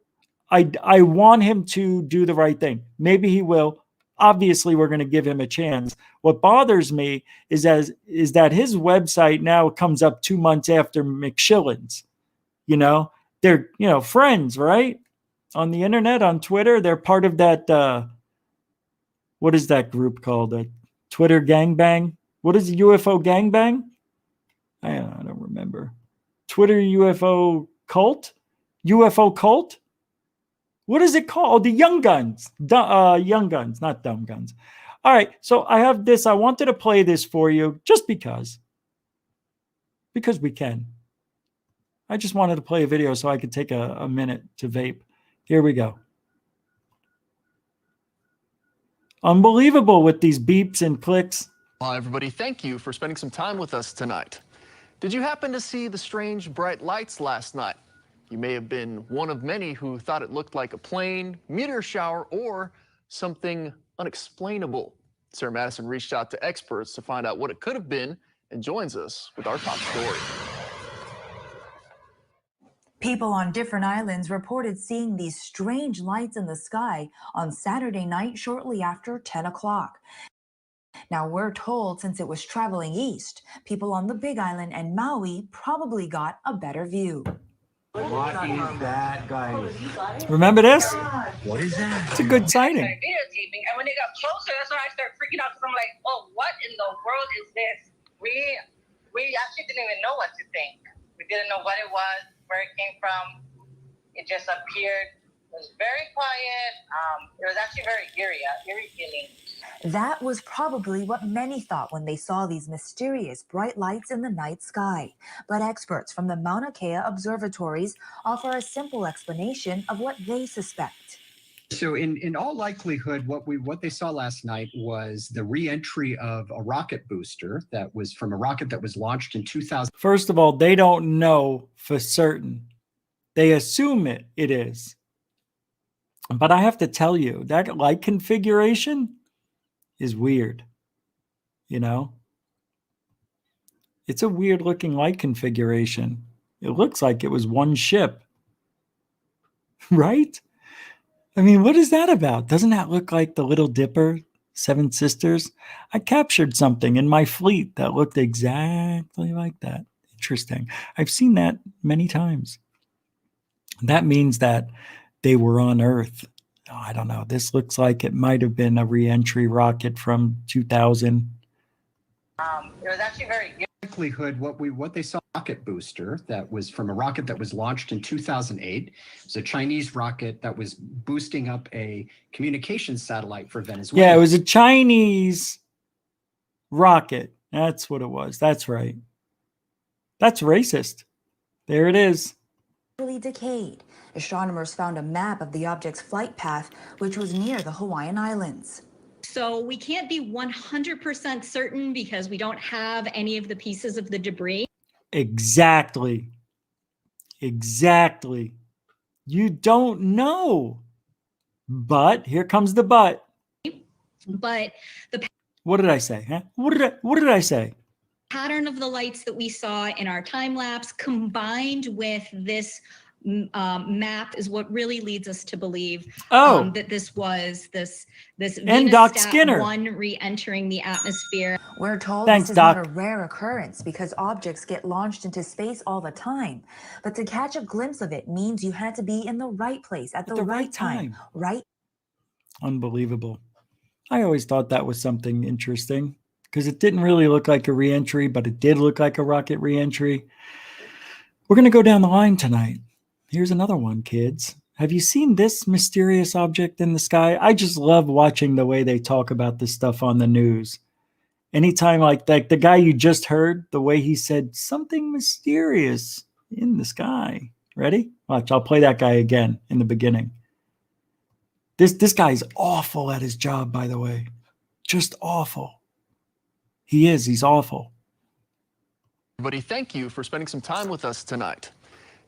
I want him to do the right thing. Maybe he will. Obviously, we're going to give him a chance. What bothers me is that his website now comes up 2 months after McShillin's. They're friends, right? On the internet, on Twitter, they're part of that. What is that group called? Twitter gangbang. What is the UFO gangbang? I don't remember. Twitter UFO cult. UFO cult. What is it called? The Young Guns. Young Guns, not Dumb Guns. All right, so I have this. I wanted to play this for you just because we can. I just wanted to play a video so I could take a minute to vape. Here we go. Unbelievable with these beeps and clicks. Hi, everybody. Thank you for spending some time with us tonight. Did you happen to see the strange bright lights last night? You may have been one of many who thought it looked like a plane, meteor shower, or something unexplainable. Sarah Madison reached out to experts to find out what it could have been and joins us with our top story. People on different islands reported seeing these strange lights in the sky on Saturday night shortly after 10 o'clock. Now, we're told since it was traveling east, people on the Big Island and Maui probably got a better view. What is that, guys? Remember this? What is that? It's a good sighting. Videotaping, and when they got closer, that's when I started freaking out because I'm like, oh, what in the world is this? We actually didn't even know what to think. We didn't know what it was, where it came from. It just appeared. It was very quiet. It was actually very eerie feeling. That was probably what many thought when they saw these mysterious bright lights in the night sky. But experts from the Mauna Kea observatories offer a simple explanation of what they suspect. So in all likelihood, what they saw last night was the re-entry of a rocket booster that was from a rocket that was launched in 2000. First of all, they don't know for certain. They assume it is. But I have to tell you, that light configuration is weird. You know? It's a weird looking light configuration. It looks like it was one ship. Right? I mean, what is that about? Doesn't that look like the Little Dipper, Seven Sisters? I captured something in my fleet that looked exactly like that. Interesting. I've seen that many times. That means that they were on Earth. Oh, I don't know. This looks like it might have been a re-entry rocket from 2000. It was actually very good. Likelihood what they saw rocket booster that was from a rocket that was launched in 2008. It was a Chinese rocket that was boosting up a communications satellite for Venezuela. Yeah, it was a Chinese rocket. That's what it was. That's right. That's racist. There it is. Decayed. Astronomers found a map of the object's flight path, which was near the Hawaiian Islands. So we can't be 100% certain because we don't have any of the pieces of the debris. Exactly. Exactly. You don't know. But here comes the but. But the What did I say? Huh? What did I say? pattern of the lights that we saw in our time lapse combined with this map is what really leads us to believe that this was this and Doc Skinner 1 re-entering the atmosphere. We're told Thanks, this is Doc. not a rare occurrence because objects get launched into space all the time. But to catch a glimpse of it means you had to be in the right place at the right time. Right? Unbelievable. I always thought that was something interesting because it didn't really look like a re-entry, but it did look like a rocket re-entry. We're going to go down the line tonight. Here's another one, kids. Have you seen this mysterious object in the sky? I just love watching the way they talk about this stuff on the news. Anytime like the guy you just heard, the way he said something mysterious in the sky. Ready? Watch, I'll play that guy again in the beginning. This guy's awful at his job, by the way. Just awful. He is. He's awful. Everybody, thank you for spending some time with us tonight.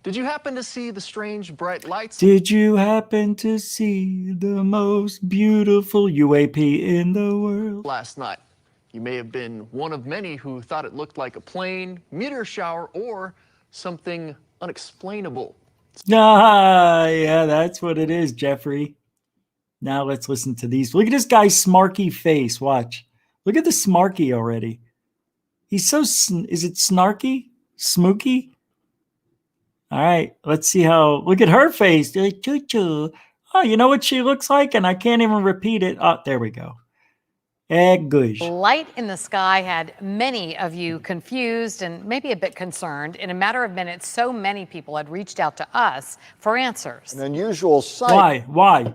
Did you happen to see the strange bright lights? Did you happen to see the most beautiful UAP in the world? Last night. You may have been one of many who thought it looked like a plane, meteor shower, or something unexplainable. Ah, yeah, that's what it is, Jeffrey. Now let's listen to these. Look at this guy's smarky face. Watch. Look at the smarky already. He's so, is it snarky? Smooky? All right, let's see how, look at her face. Oh, you know what she looks like? And I can't even repeat it. Oh, there we go. Good. Light in the sky had many of you confused and maybe a bit concerned. In a matter of minutes, so many people had reached out to us for answers. An unusual sight. Why?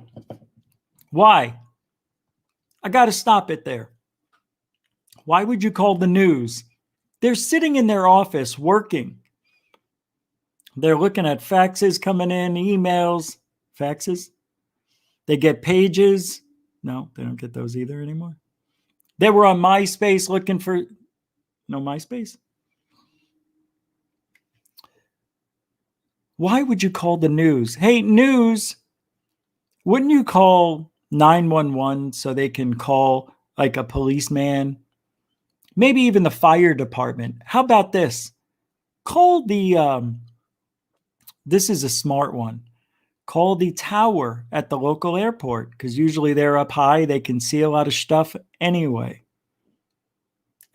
I got to stop it there. Why would you call the news? They're sitting in their office working. They're looking at faxes coming in, emails, faxes. They get pages. No, they don't get those either anymore. They were on MySpace looking for, no MySpace? Why would you call the news? Hey, news, wouldn't you call 911 so they can call like a policeman? Maybe even the fire department. How about this? Call the, this is a smart one. Call the tower at the local airport because usually they're up high. They can see a lot of stuff anyway.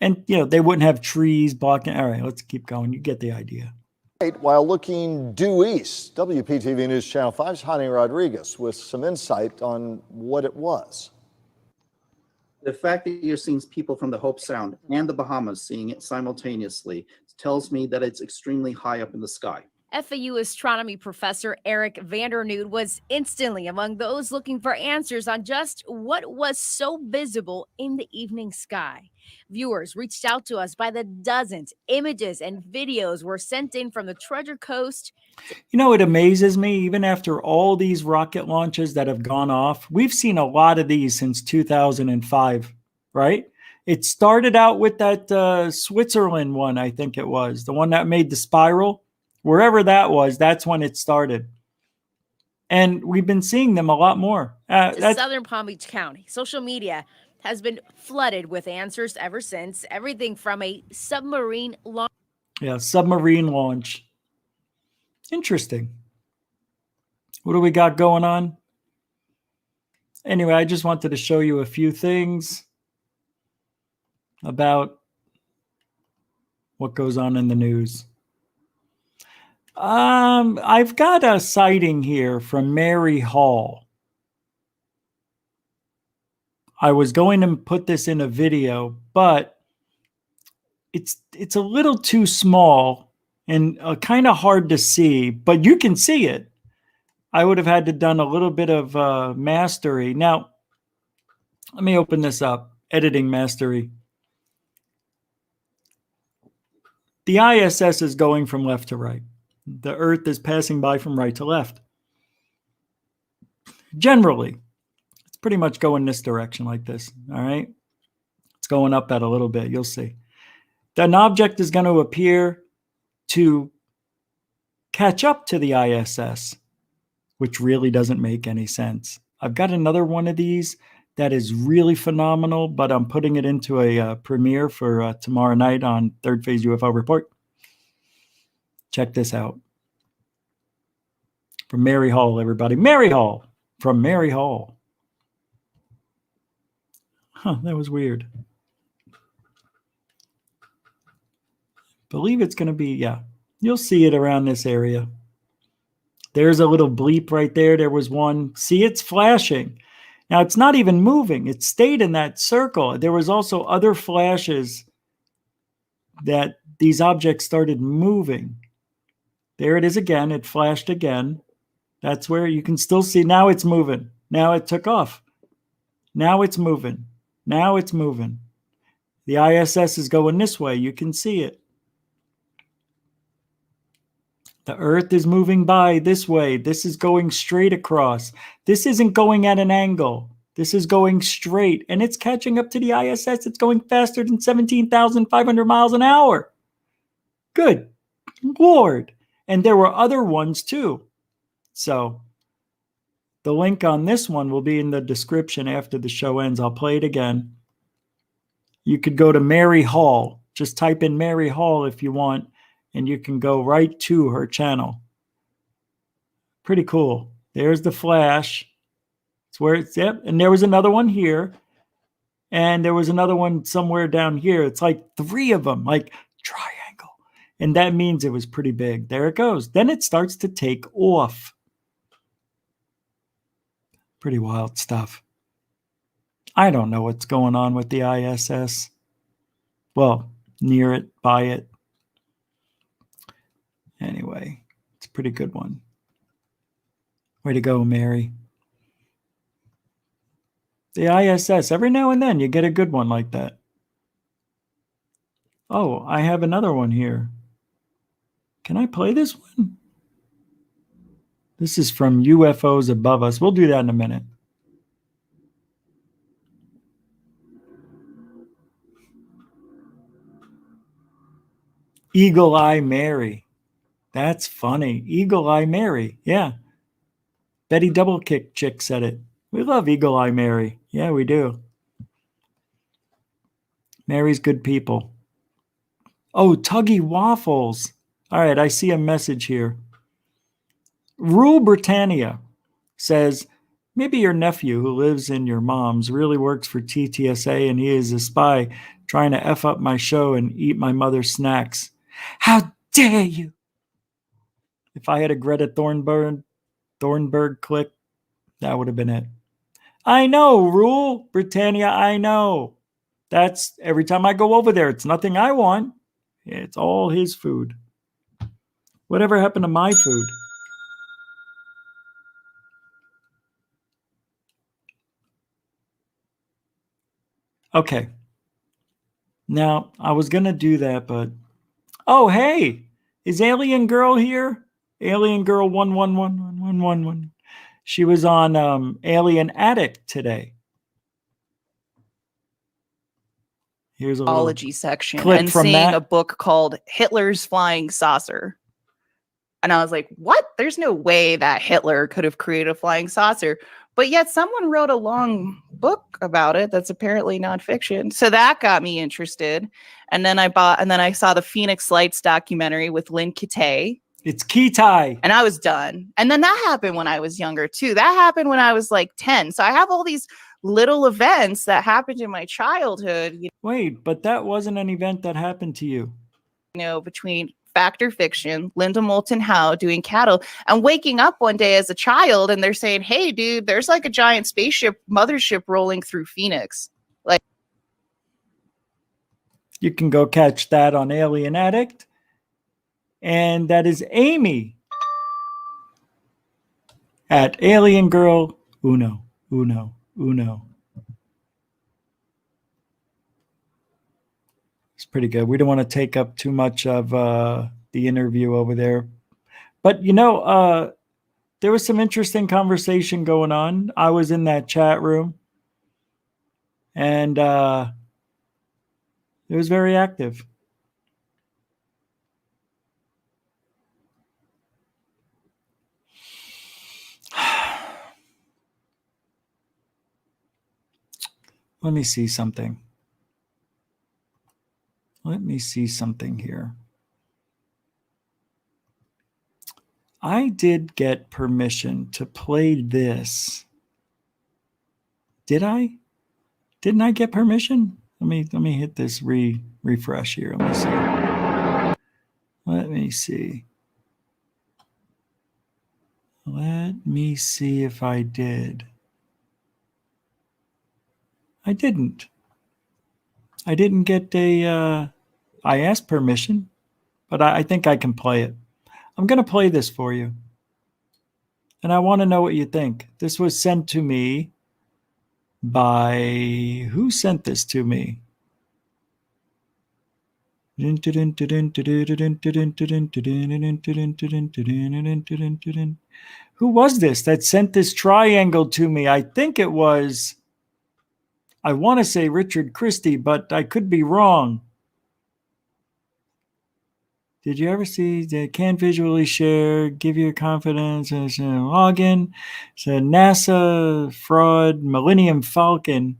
And, you know, they wouldn't have trees blocking. All right, let's keep going. You get the idea. While looking due east, WPTV News Channel 5's Hani Rodriguez with some insight on what it was. The fact that you're seeing people from the Hope Sound and the Bahamas seeing it simultaneously tells me that it's extremely high up in the sky. FAU astronomy professor Eric Vandernoot was instantly among those looking for answers on just what was so visible in the evening sky. Viewers reached out to us by the dozens. Images and videos were sent in from the Treasure Coast. You know, it amazes me, even after all these rocket launches that have gone off, we've seen a lot of these since 2005, right? It started out with that Switzerland one, I think it was, the one that made the spiral. Wherever that was, that's when it started. And we've been seeing them a lot more. To Southern Palm Beach County. Social media has been flooded with answers ever since. Everything from a submarine launch. Yeah, submarine launch. Interesting. What do we got going on? Anyway, I just wanted to show you a few things about what goes on in the news. I've got a sighting here from Mary Hall. I was going to put this in a video, but it's a little too small and kind of hard to see, but you can see it. I would have had to done a little bit of mastery. Now, let me open this up. Editing mastery. The ISS is going from left to right. The Earth is passing by from right to left. Generally, it's pretty much going this direction like this, all right? It's going up that a little bit, you'll see. An object is going to appear to catch up to the ISS, which really doesn't make any sense. I've got another one of these that is really phenomenal, but I'm putting it into a premiere for tomorrow night on Third Phase UFO Report. Check this out. From Mary Hall, everybody. Mary Hall. From Mary Hall. Huh, that was weird. Believe it's going to be, yeah. You'll see it around this area. There's a little bleep right there. There was one. See, it's flashing. Now, it's not even moving. It stayed in that circle. There was also other flashes that these objects started moving. There it is again. It flashed again. That's where you can still see. Now it's moving. Now it took off. Now it's moving. Now it's moving. The ISS is going this way. You can see it. The Earth is moving by this way. This is going straight across. This isn't going at an angle. This is going straight. And it's catching up to the ISS. It's going faster than 17,500 miles an hour. Good Lord. And there were other ones too. So the link on this one will be in the description after the show ends. I'll play it again. You could go to Mary Hall. Just type in Mary Hall if you want. And you can go right to her channel. Pretty cool. There's the flash. It's where it's, yep. And there was another one here. And there was another one somewhere down here. It's like 3 of them, like triangle. And that means it was pretty big. There it goes. Then it starts to take off. Pretty wild stuff. I don't know what's going on with the ISS. Well, near it, by it. Anyway, it's a pretty good one. Way to go, Mary. The ISS, every now and then you get a good one like that. Oh, I have another one here. Can I play this one? This is from UFOs above us. We'll do that in a minute. Eagle Eye Mary. That's funny. Eagle Eye Mary. Yeah. Betty Double Kick Chick said it. We love Eagle Eye Mary. Yeah, we do. Mary's good people. Oh, Tuggy Waffles. All right, I see a message here. Rule Britannia says, maybe your nephew who lives in your mom's really works for TTSA and he is a spy trying to F up my show and eat my mother's snacks. How dare you? If I had a Greta Thunberg click, that would have been it. I know, Rule Britannia, I know. That's every time I go over there, it's nothing I want. It's all his food. Whatever happened to my food? Okay. Now, I was going to do that, but... Oh, hey! Is Alien Girl here? Alien Girl 111111. She was on Alien Addict today. Here's a ology section clip and from seeing that. a book called Hitler's Flying Saucer. And I was like, what? There's no way that Hitler could have created a flying saucer. But yet someone wrote a long book about it that's apparently nonfiction. So that got me interested. And then I saw the Phoenix Lights documentary with Lynn Kitei. It's Kitei. And I was done. And then that happened when I was younger too. That happened when I was like 10. So I have all these little events that happened in my childhood. Wait, but that wasn't an event that happened to you. Between fact or fiction, Linda Moulton Howe doing cattle, and waking up one day as a child and they're saying, hey, dude, there's like a giant spaceship mothership rolling through Phoenix. Like, you can go catch that on Alien Addict. And that is Amy at Alien Girl Uno. It's pretty good. We don't want to take up too much of the interview over there. But, there was some interesting conversation going on. I was in that chat room. And it was very active. Let me see something. Let me see something here. I did get permission to play this. Did I? Didn't I get permission? Let me hit this refresh here. Let me see. Let me see. Let me see if I did. I didn't. I didn't get I asked permission, but I think I can play it. I'm going to play this for you. And I want to know what you think. This was sent to me by... Who sent this to me? Who was this that sent this triangle to me? I think it was... I want to say Richard Christie, but I could be wrong. Did you ever see the can visually share, give you confidence, and login? It's a NASA fraud, Millennium Falcon.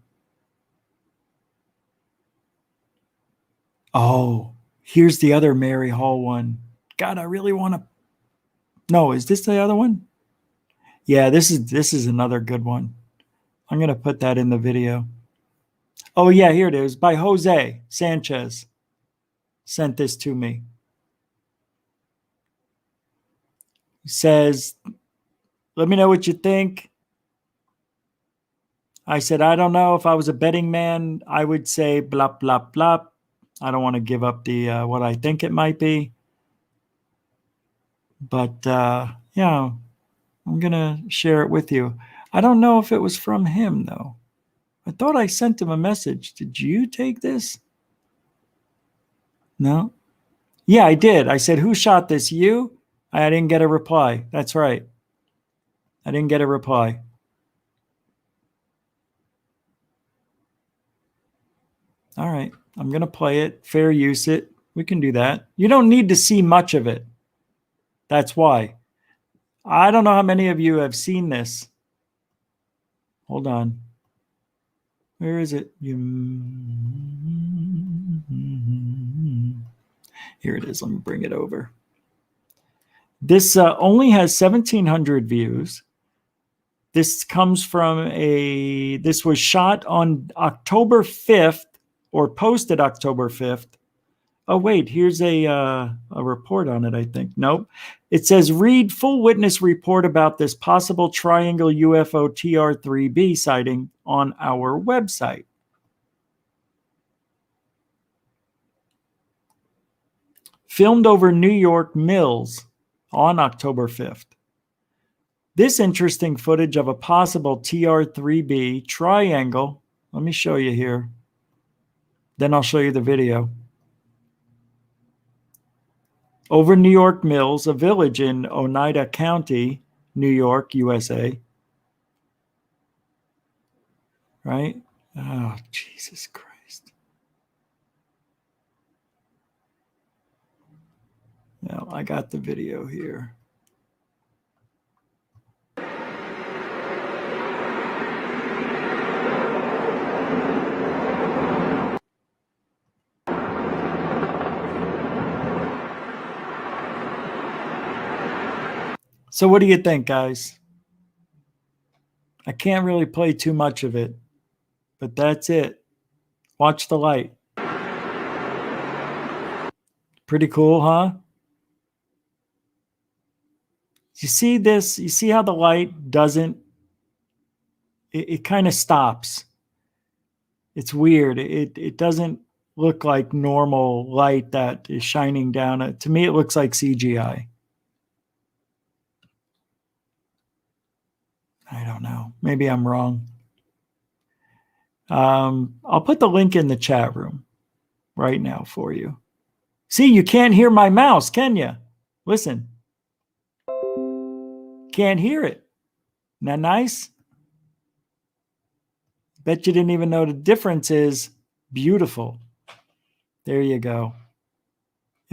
Oh, here's the other Mary Hall one. God, I really want to. No, is this the other one? Yeah, this is another good one. I'm going to put that in the video. Oh, yeah, here it is. By Jose Sanchez. Sent this to me. He says, let me know what you think. I said, I don't know. If I was a betting man, I would say blah, blah, blah. I don't want to give up the what I think it might be. But, yeah, I'm going to share it with you. I don't know if it was from him, though. I thought I sent him a message. Did you take this? No? Yeah, I did. I said, who shot this? You? I didn't get a reply. That's right. I didn't get a reply. All right. I'm going to play it. Fair use it. We can do that. You don't need to see much of it. That's why. I don't know how many of you have seen this. Hold on. Where is it? Here it is. Let me bring it over. This only has 1,700 views. This comes from this was shot on October 5th or posted October 5th. Oh, wait, here's a report on it, I think. Nope. It says, read full witness report about this possible triangle UFO TR-3B sighting on our website. Filmed over New York Mills on October 5th. This interesting footage of a possible TR-3B triangle. Let me show you here. Then I'll show you the video. Over New York Mills, a village in Oneida County, New York, USA. Right? Oh, Jesus Christ. Now, I got the video here. So what do you think, guys? I can't really play too much of it, but that's it. Watch the light. Pretty cool, huh? You see this? You see how the light doesn't, it kind of stops. It's weird. It doesn't look like normal light that is shining down. To me, it looks like CGI. I don't know. Maybe I'm wrong. I'll put the link in the chat room right now for you. See, you can't hear my mouse, can you? Listen. Can't hear it. Isn't that nice? Bet you didn't even know the difference is beautiful. There you go.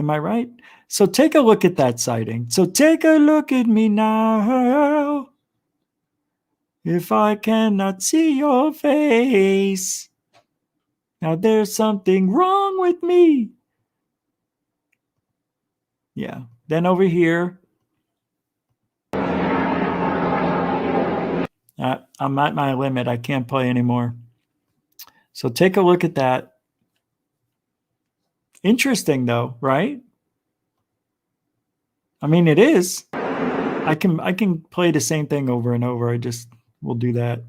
Am I right? So take a look at that sighting. So take a look at me now. If I cannot see your face, now there's something wrong with me. Yeah. Then over here, I'm at my limit. I can't play anymore. So take a look at that. Interesting though, right? I mean, it is. I can play the same thing over and over. I just will do that.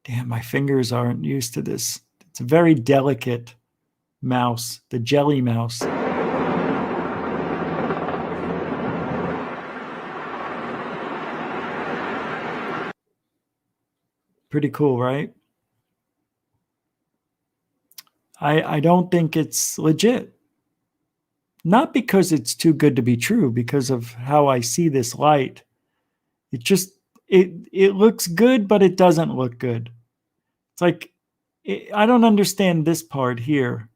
Damn, my fingers aren't used to this. It's a very delicate mouse, the jelly mouse. Pretty cool, right? I don't think it's legit. Not because it's too good to be true, because of how I see this light. It just, it looks good, but it doesn't look good. It's like, I don't understand this part here.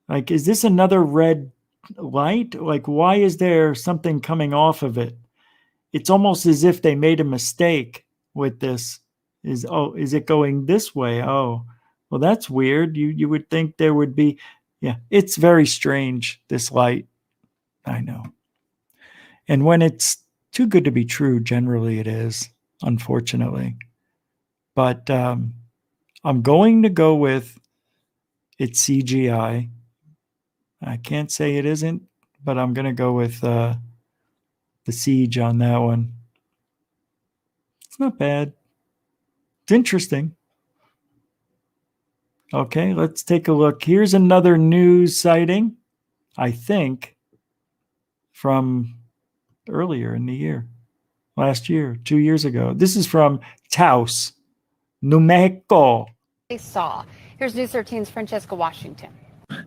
Like, is this another red light? Like, why is there something coming off of it? It's almost as if they made a mistake with this. Is it going this way? Oh, well, that's weird. You would think there would be, yeah, it's very strange, this light. I know. And when it's too good to be true, generally it is, unfortunately. But I'm going to go with it's CGI. I can't say it isn't, but I'm going to go with the siege on that one. It's not bad. It's interesting. Okay, let's take a look. Here's another news sighting, I think, from earlier in the year. Last year, 2 years ago. This is from Taos, New Mexico. They saw. Here's News 13's Francesca Washington.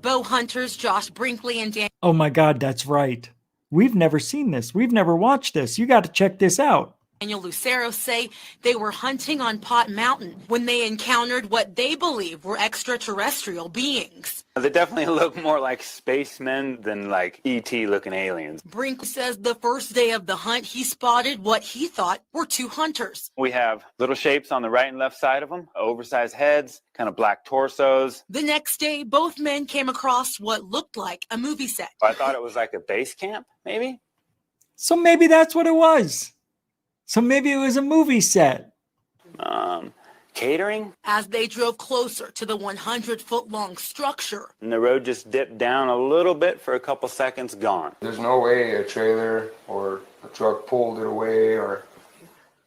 Bow hunters Josh Brinkley and Oh my God, that's right. We've never seen this. We've never watched this. You got to check this out. Daniel Lucero say they were hunting on Pot Mountain when they encountered what they believe were extraterrestrial beings. They definitely look more like spacemen than like ET looking aliens. Brinkley says the first day of the hunt, he spotted what he thought were two hunters. We have little shapes on the right and left side of them, oversized heads, kind of black torsos. The next day, both men came across what looked like a movie set. I thought it was like a base camp, maybe? So maybe that's what it was. So maybe it was a movie set. Catering? As they drove closer to the 100-foot-long structure. And the road just dipped down a little bit for a couple seconds, gone. There's no way a trailer or a truck pulled it away, or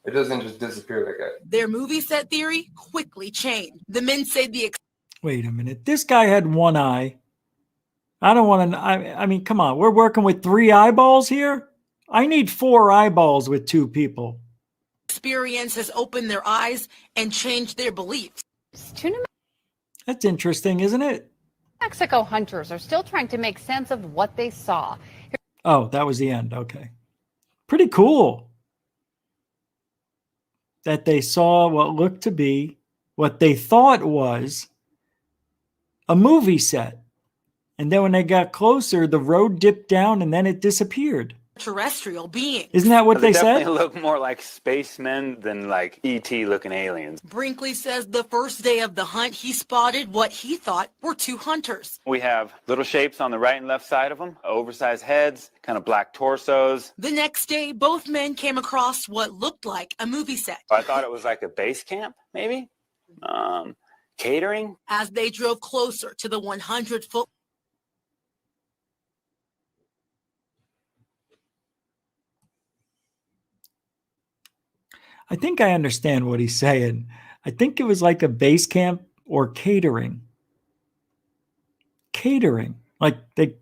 it doesn't just disappear like that. Their movie set theory quickly changed. The men say Wait a minute. This guy had one eye. I don't want to, I mean, come on. We're working with 3 eyeballs here? I need 4 eyeballs with 2 people. Experience has opened their eyes and changed their beliefs. That's interesting, isn't it? Mexico hunters are still trying to make sense of what they saw. Oh, that was the end. Okay. Pretty cool that they saw what looked to be, what they thought was a movie set. And then when they got closer, the road dipped down and then it disappeared. Terrestrial beings. Isn't that what they definitely said? look more like spacemen than like ET looking aliens. Brinkley says the first day of the hunt, he spotted what he thought were two hunters. We have little shapes on the right and left side of them, oversized heads, kind of black torsos. The next day, both men came across what looked like a movie set. I thought it was like a base camp, maybe. Catering. As they drove closer to the 100-foot I think I understand what he's saying. I think it was like a base camp or catering. Catering. Like they,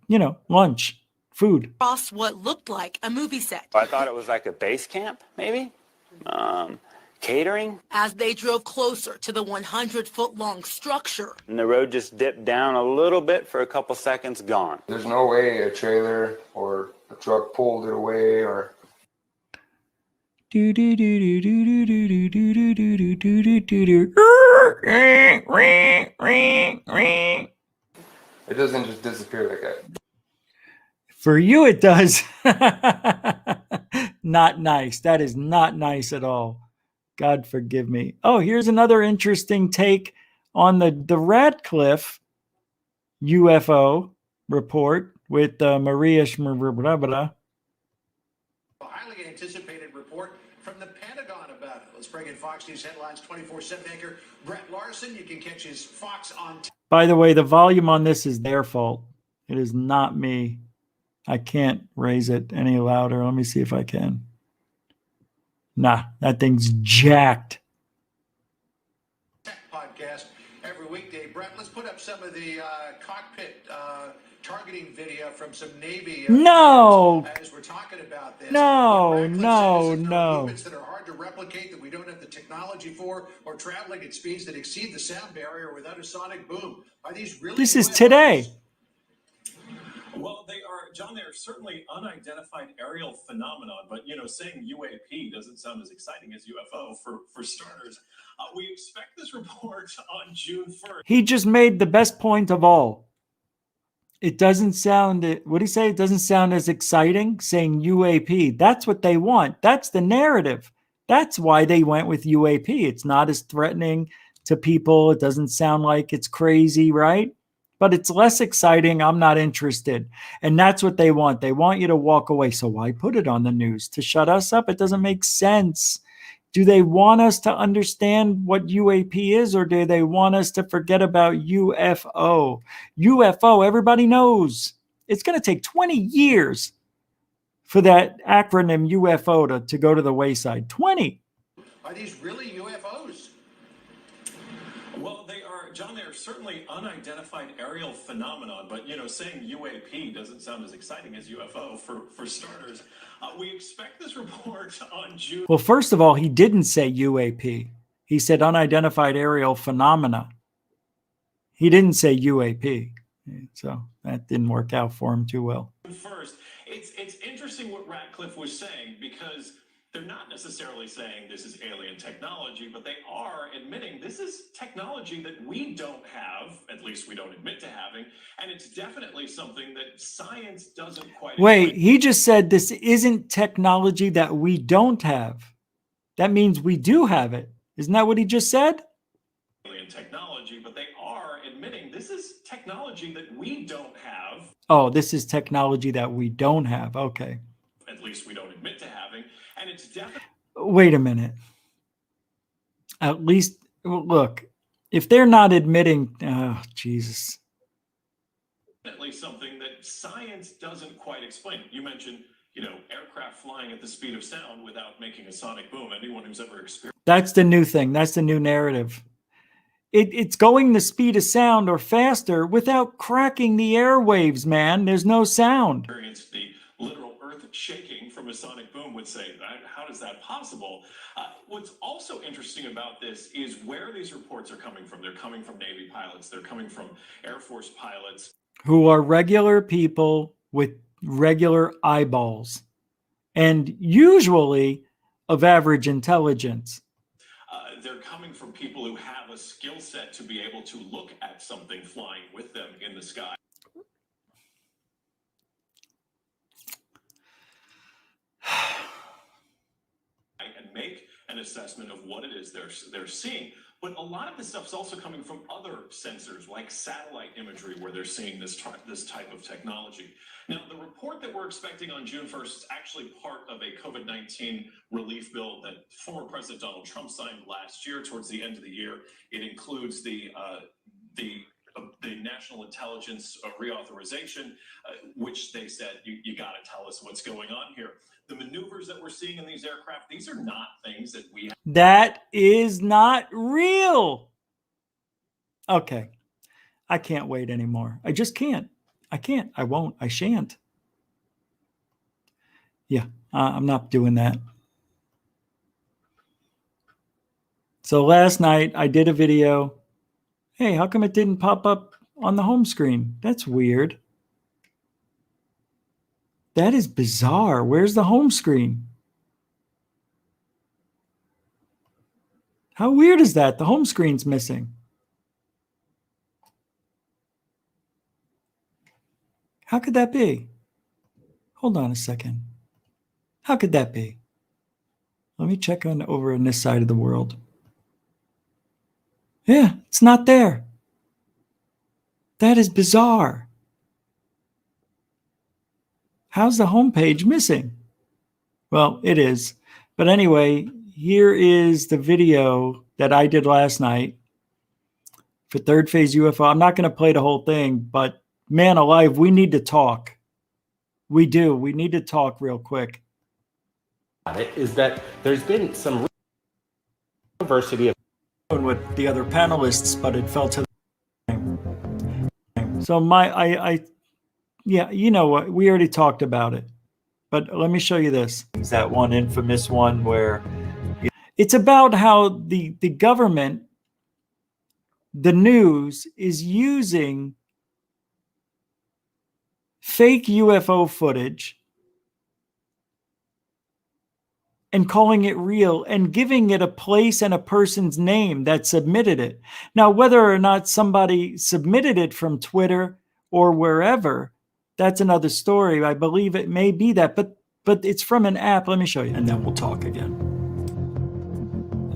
lunch, food. across what looked like a movie set. I thought it was like a base camp, maybe. Catering. As they drove closer to the 100-foot long structure. And the road just dipped down a little bit for a couple seconds, gone. There's no way a trailer or a truck pulled it away or. It doesn't just disappear like that. For you, it does. Not nice. That is not nice at all. God forgive me. Oh, here's another interesting take on the Radcliffe UFO report with Maria Shmurabra. Highly anticipated report from the Pentagon about it. Let's bring in Fox News Headlines 24/7 anchor Brett Larson. You can catch his Fox on. By the way, the volume on this is their fault. It is not me. I can't raise it any louder. Let me see if I can. Nah, that thing's jacked. Tech podcast every weekday. Brett, let's put up some of the cockpit targeting video from some Navy. No. As we're talking about this. No. Movements that are hard to replicate, that we don't have the technology for, or traveling at speeds that exceed the sound barrier without a sonic boom. Are these really? This is today. Well, they are, John, they are certainly unidentified aerial phenomenon, but, saying UAP doesn't sound as exciting as UFO for starters. We expect this report on June 1st. He just made the best point of all. It doesn't sound, what did he say? It doesn't sound as exciting saying UAP. That's what they want. That's the narrative. That's why they went with UAP. It's not as threatening to people. It doesn't sound like it's crazy, right? But it's less exciting. I'm not interested. And that's what they want. They want you to walk away. So why put it on the news? To shut us up? It doesn't make sense. Do they want us to understand what UAP is, or do they want us to forget about UFO? UFO, everybody knows. It's going to take 20 years for that acronym UFO to go to the wayside. 20. Are these really UFOs? Well, they are, John, they are certainly unidentified aerial phenomenon, but, saying UAP doesn't sound as exciting as UFO for starters. We expect this report on June. Well, first of all, he didn't say UAP. He said unidentified aerial phenomena. He didn't say UAP. So that didn't work out for him too well. First, it's interesting what Radcliffe was saying, because they're not necessarily saying this is alien technology, but they are admitting this is technology that we don't have, at least we don't admit to having, and it's definitely something that science doesn't quite. Wait, he just said this isn't technology that we don't have. That means we do have it. Isn't that what he just said? Alien technology, but they are admitting this is technology that we don't have. Oh, this is technology that we don't have. Okay. At least we don't admit to having. And it's definitely. Wait a minute. At least, look, if they're not admitting, oh, Jesus. Definitely something that science doesn't quite explain. You mentioned, aircraft flying at the speed of sound without making a sonic boom. Anyone who's ever experienced. That's the new thing. That's the new narrative. It's going the speed of sound or faster without cracking the airwaves, man. There's no sound. Experienced the literal earth shaking from a sonic boom would say, how is that possible? What's also interesting about this is where these reports are coming from. They're coming from Navy pilots. They're coming from Air Force pilots. Who are regular people with regular eyeballs and usually of average intelligence. They're coming from people who have a skill set to be able to look at something flying with them in the sky. make an assessment of what it is they're seeing. But a lot of this stuff's also coming from other sensors, like satellite imagery, where they're seeing this type of technology. Now, the report that we're expecting on June 1st is actually part of a COVID-19 relief bill that former President Donald Trump signed last year towards the end of the year. It includes the national intelligence reauthorization, which they said, you got to tell us what's going on here. The maneuvers that we're seeing in these aircraft, these are not things that we have. That is not real. Okay. I can't wait anymore. I just can't. I can't. I won't. I shan't. Yeah, I'm not doing that. So last night I did a video. Hey, how come it didn't pop up on the home screen? That's weird. That is bizarre. Where's the home screen? How weird is that? The home screen's missing. How could that be? Hold on a second. How could that be? Let me check on over on this side of the world. Yeah, it's not there. That is bizarre. How's the homepage missing? Well, it is. But anyway, here is the video that I did last night for third phase UFO. I'm not going to play the whole thing, but man alive, we need to talk. We do. We need to talk real quick. Is that there's been some diversity of with the other panelists, but it fell to the so yeah, you know what? We already talked about it, but let me show you this. Is that one infamous one where it's about how the government, the news, is using fake UFO footage and calling it real and giving it a place and a person's name that submitted it. Now, whether or not somebody submitted it from Twitter or wherever, that's another story. I believe it may be that, but it's from an app. Let me show you, and then we'll talk again.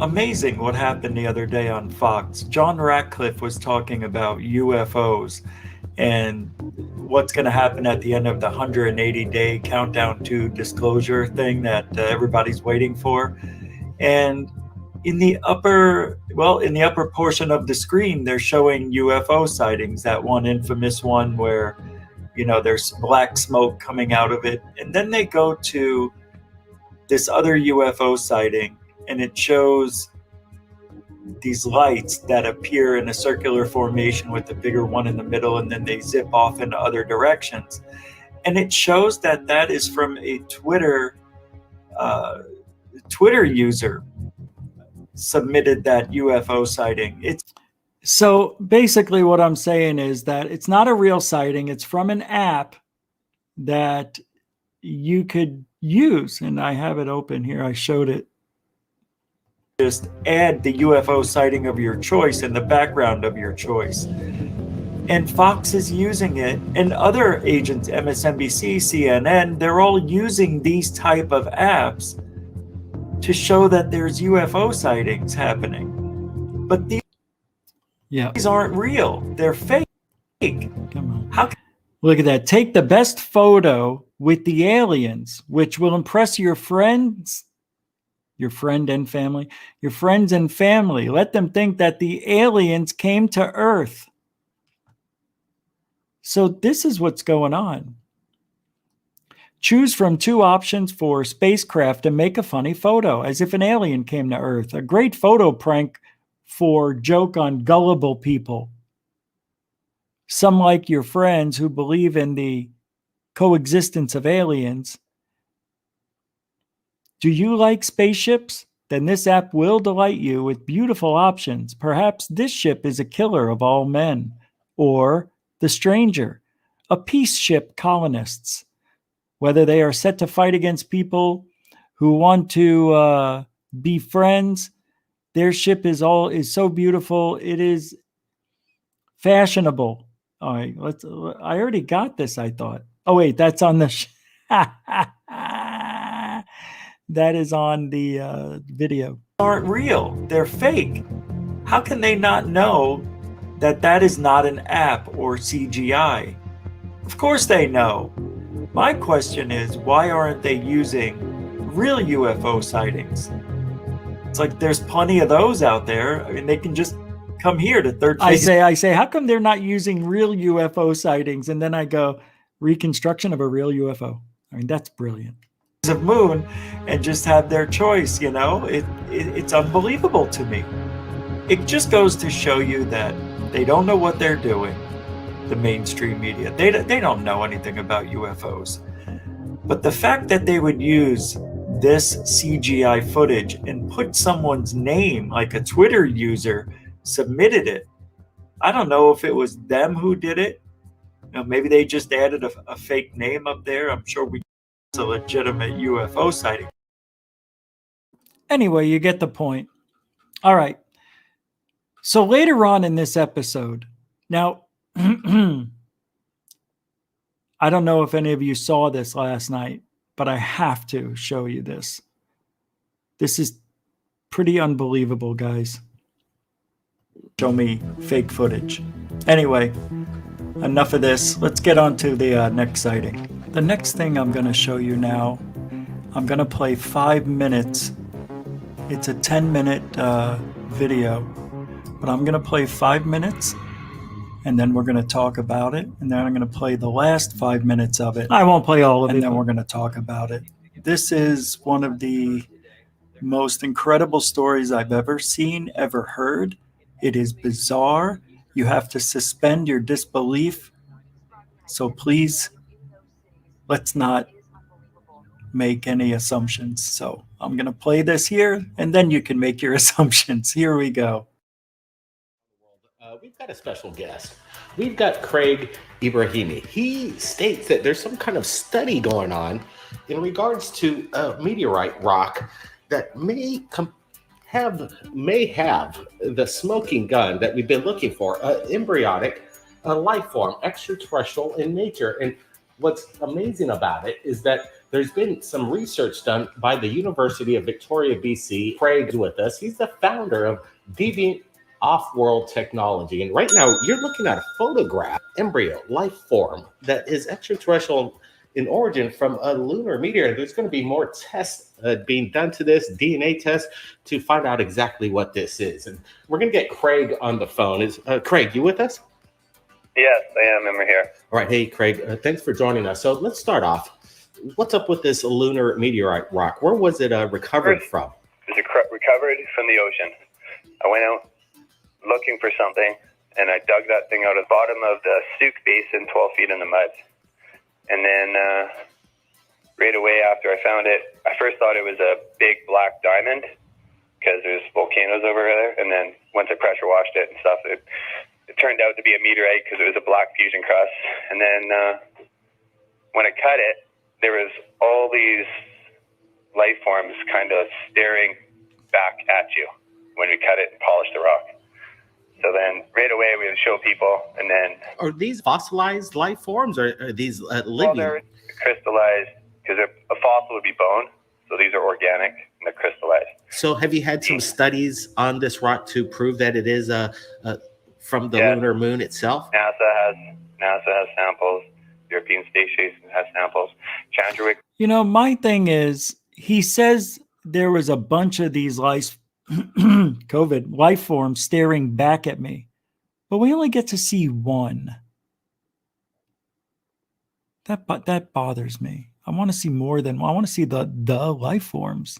Amazing what happened the other day on Fox. John Ratcliffe was talking about UFOs and what's going to happen at the end of the 180-day countdown to disclosure thing that everybody's waiting for. And in the upper portion of the screen, they're showing UFO sightings, that one infamous one where, you know, there's black smoke coming out of it. And then they go to this other UFO sighting, and it shows these lights that appear in a circular formation with the bigger one in the middle, and then they zip off in other directions. And it shows that that is from a Twitter user submitted that UFO sighting. So basically what I'm saying is that it's not a real sighting. It's from an app that you could use. And I have it open here. I showed it. Just add the UFO sighting of your choice in the background of your choice. And Fox is using it, and other agents, MSNBC, CNN, they're all using these type of apps to show that there's UFO sightings happening. But these aren't real. They're fake. Come on. Look at that. Take the best photo with the aliens, which will impress your friends. Your friends and family. Let them think that the aliens came to Earth. So this is what's going on. Choose from 2 options for spacecraft and make a funny photo as if an alien came to Earth. A great photo prank for joke on gullible people. Some like your friends who believe in the coexistence of aliens. Do you like spaceships? Then this app will delight you with beautiful options. Perhaps this ship is a killer of all men. Or the stranger, a peace ship colonists. Whether they are set to fight against people who want to be friends, their ship is so beautiful. It is fashionable. All right, I already got this, I thought. Oh wait, that's on the that is on the video aren't real. They're fake. How can they not know that that is not an app or CGI? Of course they know. My question is, why aren't they using real UFO sightings? It's like there's plenty of those out there. I mean, they can just come here to Third Phase. I say, how come they're not using real UFO sightings? And then I go, reconstruction of a real UFO. I mean, that's brilliant. Of moon and just have their choice, you know? It's unbelievable to me. It just goes to show you that they don't know what they're doing, the mainstream media. They don't know anything about UFOs. But the fact that they would use this CGI footage and put someone's name, like a Twitter user submitted it. I don't know if it was them who did it. You know, maybe they just added a fake name up there. I'm sure it's a legitimate UFO sighting. Anyway, you get the point. All right. So later on in this episode, now, I don't know if any of you saw this last night, but I have to show you this. This is pretty unbelievable, guys. Show me fake footage. Anyway, enough of this. Let's get on to the next sighting. The next thing I'm going to show you now, I'm going to play 5 minutes. It's a 10-minute video, but I'm going to play 5 minutes, and then we're going to talk about it, and then I'm going to play the last 5 minutes of it. I won't play all of it, and then we're going to talk about it. This is one of the most incredible stories I've ever seen, ever heard. It is bizarre. You have to suspend your disbelief. So please, let's not make any assumptions. So I'm going to play this here, and then you can make your assumptions. Here we go. We've got a special guest. We've got Craig Ibrahimi. He states that there's some kind of study going on in regards to a meteorite rock that may have the smoking gun that we've been looking for, embryonic life form, extraterrestrial in nature. And what's amazing about it is that there's been some research done by the University of Victoria, BC. Craig's with us. He's the founder of Deviant Off-World Technology. And right now, you're looking at a photograph, embryo, life form that is extraterrestrial in origin from a lunar meteor. There's going to be more tests being done to this, DNA test, to find out exactly what this is. And we're going to get Craig on the phone. Is Craig, you with us? Yes, I am. I'm here. All right. Hey, Craig, thanks for joining us. So let's start off. What's up with this lunar meteorite rock? Where was it recovered from? It was recovered from the ocean. I went out looking for something, and I dug that thing out of the bottom of the Souk Basin, 12 feet in the mud. And then right away after I found it, I first thought it was a big black diamond because there's volcanoes over there. And then once I pressure washed it and stuff, it turned out to be a meteorite because it was a black fusion crust. And then when I cut it, there was all these life forms kind of staring back at you when we cut it and polished the rock. So then right away we would show people, and then... Are these fossilized life forms, or are these living? Well, they're crystallized, because a fossil would be bone, so these are organic, and they're crystallized. So have you had some studies on this rock to prove that it is from the lunar moon itself? NASA has samples. European Space Station has samples. Chandra. You know, my thing is, he says there was a bunch of these COVID life forms staring back at me, but we only get to see one. That bothers me. I want to see more than one. I want to see the life forms.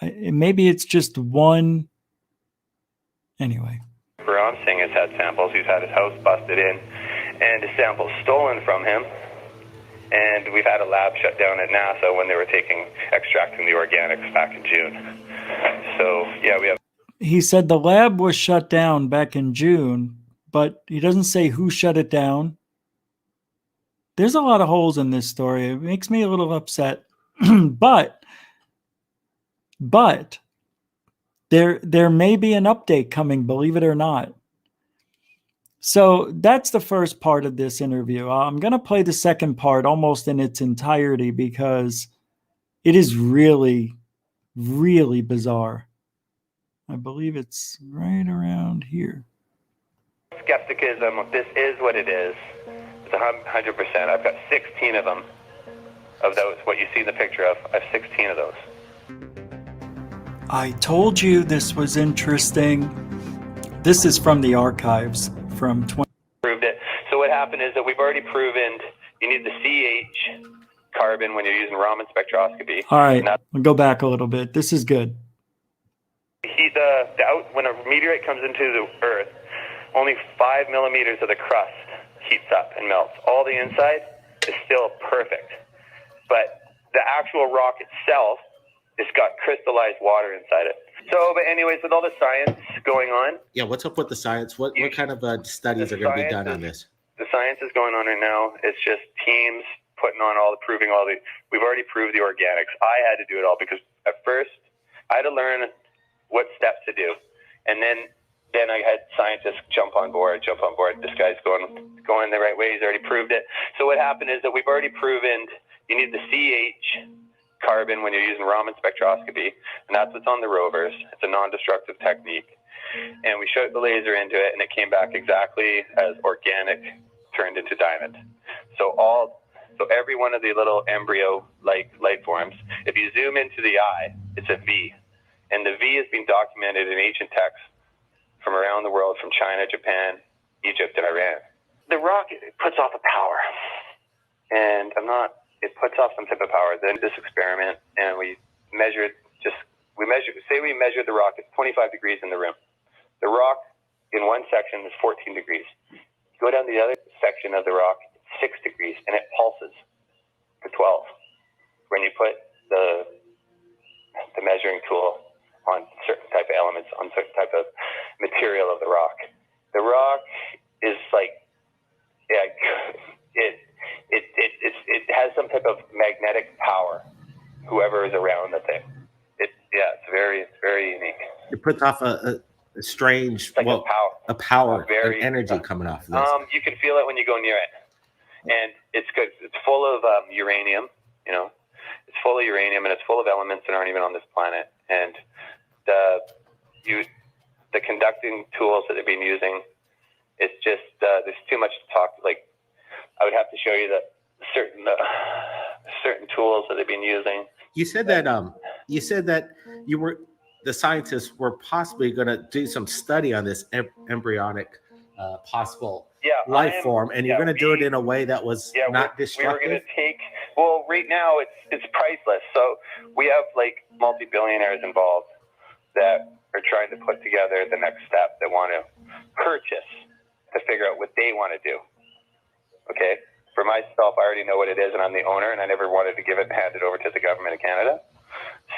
Maybe it's just one. Anyway. Baron Singh has had samples. He's had his house busted in and his samples stolen from him. And we've had a lab shut down at NASA when they were extracting the organics back in June. So, yeah, we have... He said the lab was shut down back in June, but he doesn't say who shut it down. There's a lot of holes in this story. It makes me a little upset. but there may be an update coming, believe it or not. So that's the first part of this interview. I'm going to play the second part almost in its entirety because It is really, really bizarre. I believe it's right around here. Skepticism, this is what it is. It's 100%. I've got 16 of them. Of those, what you see in the picture of, I have 16 of those. I told you this was interesting. This is from the archives from 20. Proved it. So what happened is that we've already proven you need the CH carbon when you're using Raman spectroscopy. All right, we'll go back a little bit. This is good. When a meteorite comes into the Earth, only 5 millimeters of the crust heats up and melts. All the inside is still perfect. But the actual rock itself, it's got crystallized water inside it. So, but anyways, with all the science going on. Yeah, what's up with the science? What kind of studies are going to be done on this? The science is going on right now. It's just teams putting on we've already proved the organics. I had to do it all because at first I had to learn what steps to do. And then I had scientists jump on board. This guy's going the right way. He's already proved it. So what happened is that we've already proven you need the CH carbon when you're using Raman spectroscopy, and that's what's on the rovers. It's a non-destructive technique. And we shot the laser into it, and it came back exactly as organic turned into diamond. So every one of the little embryo-like life forms, if you zoom into the eye, it's a V. And the V has been documented in ancient texts from around the world, from China, Japan, Egypt, and Iran. The rock, it puts off a power. And it puts off some type of power. Then this experiment, and we measured the rock at 25 degrees in the room. The rock in one section is 14 degrees. Go down the other section of the rock, it's 6 degrees, and it pulses for 12. When you put the measuring tool on certain type of elements, on certain type of material of the rock. The rock is it has some type of magnetic power, whoever is around the thing. It's very unique. It puts off a strange, a power, an energy coming off of this. You can feel it when you go near it. And it's good. It's full of uranium, it's full of uranium, and it's full of elements that aren't even on this planet. And the conducting tools that they've been using, it's just there's too much to talk. Like, I would have to show you the certain tools that they've been using. You said that the scientists were possibly going to do some study on this embryonic possible life form, and you're going to do it in a way that was not destructive. We were going to take. Well, right now it's priceless. So we have like multi-billionaires involved that are trying to put together the next step. They want to purchase to figure out what they want to do. Okay. For myself, I already know what it is, and I'm the owner, and I never wanted to give it and hand it over to the government of Canada.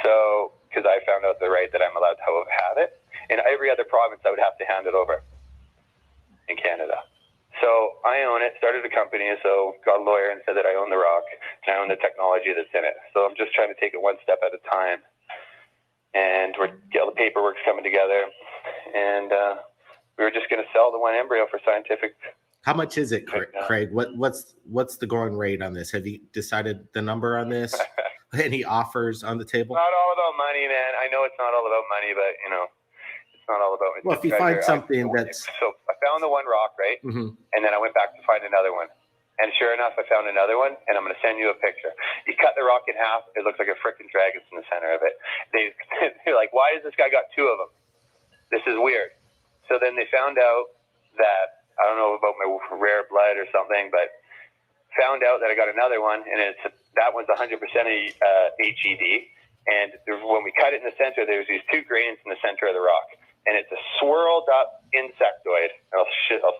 So, because I found out the right that I'm allowed to have it. In every other province, I would have to hand it over in Canada. So I own it, started a company, so got a lawyer and said that I own the rock, and I own the technology that's in it. So I'm just trying to take it one step at a time. And all the paperwork's coming together, and we were just going to sell the one embryo for scientific. How much is it, Craig? What's the going rate on this? Have you decided the number on this? Any offers on the table? Not all about money, man. I know it's not all about money, but it's not all about. Well, if you find something that's so, I found the one rock, right? Mm-hmm. And then I went back to find another one, and sure enough, I found another one, and I'm going to send you a picture. You cut the rock in half; it looks like a freaking dragon's in the center of it. They're like, "Why has this guy got two of them? This is weird." So then they found out that. I don't know about my rare blood or something, but found out that I got another one, and that one's 100% HED. And when we cut it in the center, there's these two grains in the center of the rock, and it's a swirled up insectoid. I'll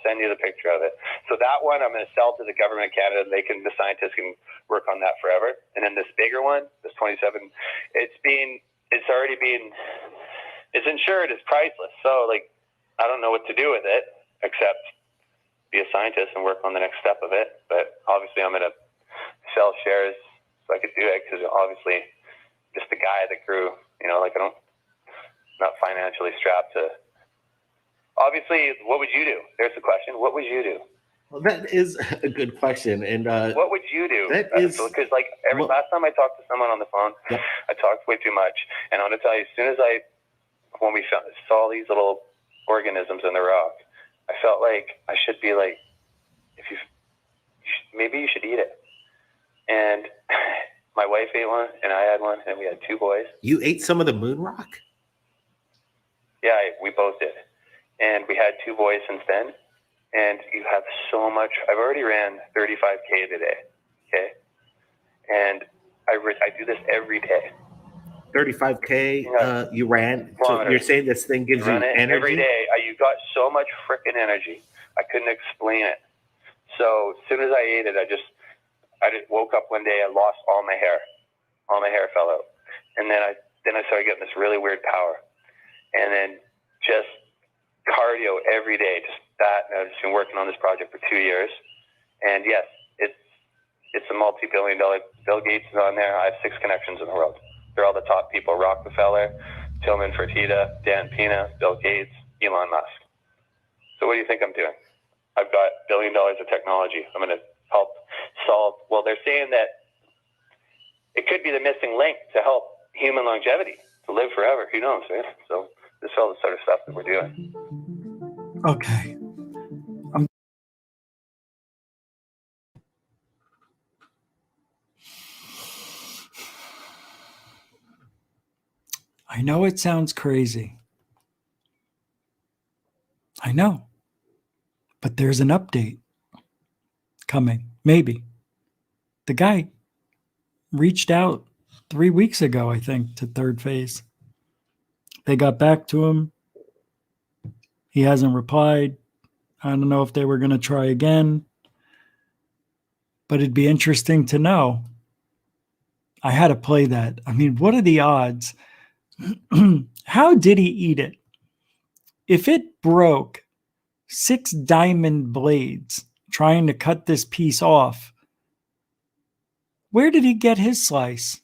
send you the picture of it. So that one I'm going to sell to the government of Canada. The scientists can work on that forever. And then this bigger one, this 27, it's insured, it's priceless. So I don't know what to do with it except be a scientist and work on the next step of it. But obviously I'm going to sell shares so I could do it, because obviously just the guy that grew, not financially strapped to. Obviously, what would you do? There's the question. What would you do? Well, that is a good question. And what would you do? That is because like last time I talked to someone on the phone, I talked way too much. And I'm gonna tell you, as soon as when we saw these little organisms in the rock, I felt like I should be like, maybe you should eat it. And my wife ate one, and I had one, and we had 2 boys. You ate some of the moon rock? Yeah, we both did. And we had 2 boys since then. And you have so much. I've already ran 35K today, okay? And I do this every day. 35K you ran? So you're saying this thing gives you energy? Every day. You got so much freaking energy. I couldn't explain it. So as soon as I ate it, I just woke up one day, I lost all my hair. All my hair fell out. And then I started getting this really weird power. And then just cardio every day, just that. And I've just been working on this project for 2 years. And yes, it's a multi-billion-dollar. Bill Gates is on there. I have 6 connections in the world. They're all the top people: Rockefeller, Tillman Fertitta, Dan Pena, Bill Gates, Elon Musk. So what do you think I'm doing? I've got $1 billion of technology. I'm going to help solve. Well, they're saying that it could be the missing link to help human longevity, to live forever. Who knows, right? So this is all the sort of stuff that we're doing. Okay. I know it sounds crazy. I know. But there's an update coming. Maybe. The guy reached out 3 weeks ago, I think, to Third Phase. They got back to him. He hasn't replied. I don't know if they were going to try again. But it'd be interesting to know. I had to play that. I mean, what are the odds? How did he eat it? If it broke 6 diamond blades trying to cut this piece off, where did he get his slice?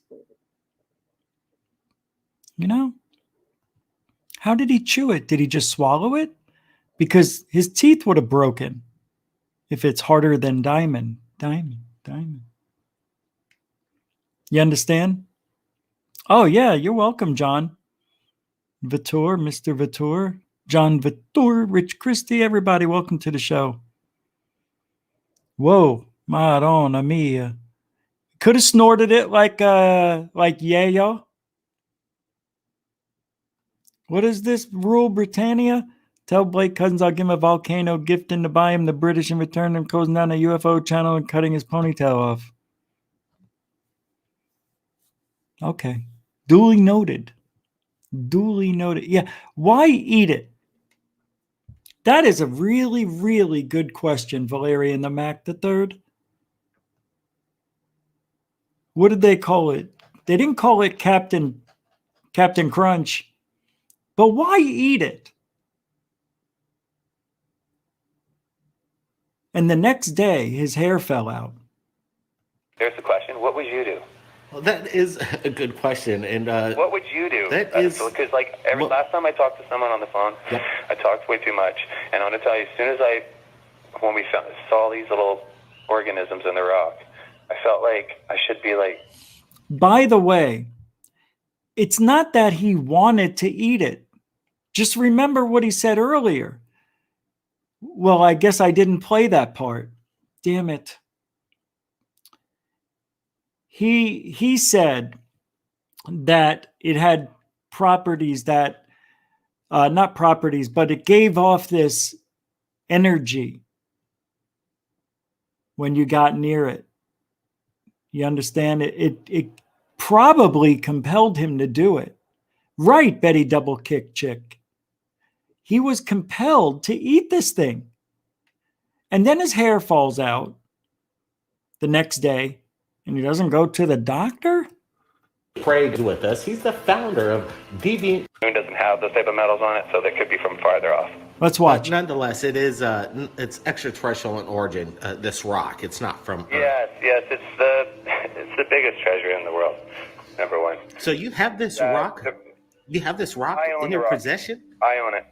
You know? How did he chew it? Did he just swallow it? Because his teeth would have broken if it's harder than diamond. Diamond. You understand? Oh, yeah, you're welcome, John. Vitor, Mr. Vitor, John Vitor, Rich Christie, everybody, welcome to the show. Whoa, Madonna mia. Could have snorted it like Yayo. What is this? Rule Britannia? Tell Blake Cousins I'll give him a volcano gift and to buy him the British in return and closing down a UFO channel and cutting his ponytail off. Okay. Duly noted. Yeah. Why eat it? That is a really, really good question, Valerian the Mac the Third. What did they call it? They didn't call it Captain Crunch. But why eat it? And the next day, his hair fell out. There's the question. What would you do? Well, that is a good question. And what would you do? That is because like last time I talked to someone on the phone, I talked way too much. And I'm gonna tell you, as soon as when we saw these little organisms in the rock, I felt like I should be like. By the way, it's not that he wanted to eat it. Just remember what he said earlier. Well, I guess I didn't play that part. Damn it. He said that it had properties that, not properties, but it gave off this energy when you got near it. You understand? It probably compelled him to do it. Right, Betty Double Kick Chick. He was compelled to eat this thing. And then his hair falls out the next day, and he doesn't go to the doctor? Craig's with us. He's the founder of Deviant. Moon doesn't have those type of metals on it, so they could be from farther off. Let's watch. Nonetheless, it is it's extraterrestrial in origin. This rock, it's not from Earth. Yes, it's the biggest treasure in the world. Number one. So you have this rock. You have this rock in your possession. I own it,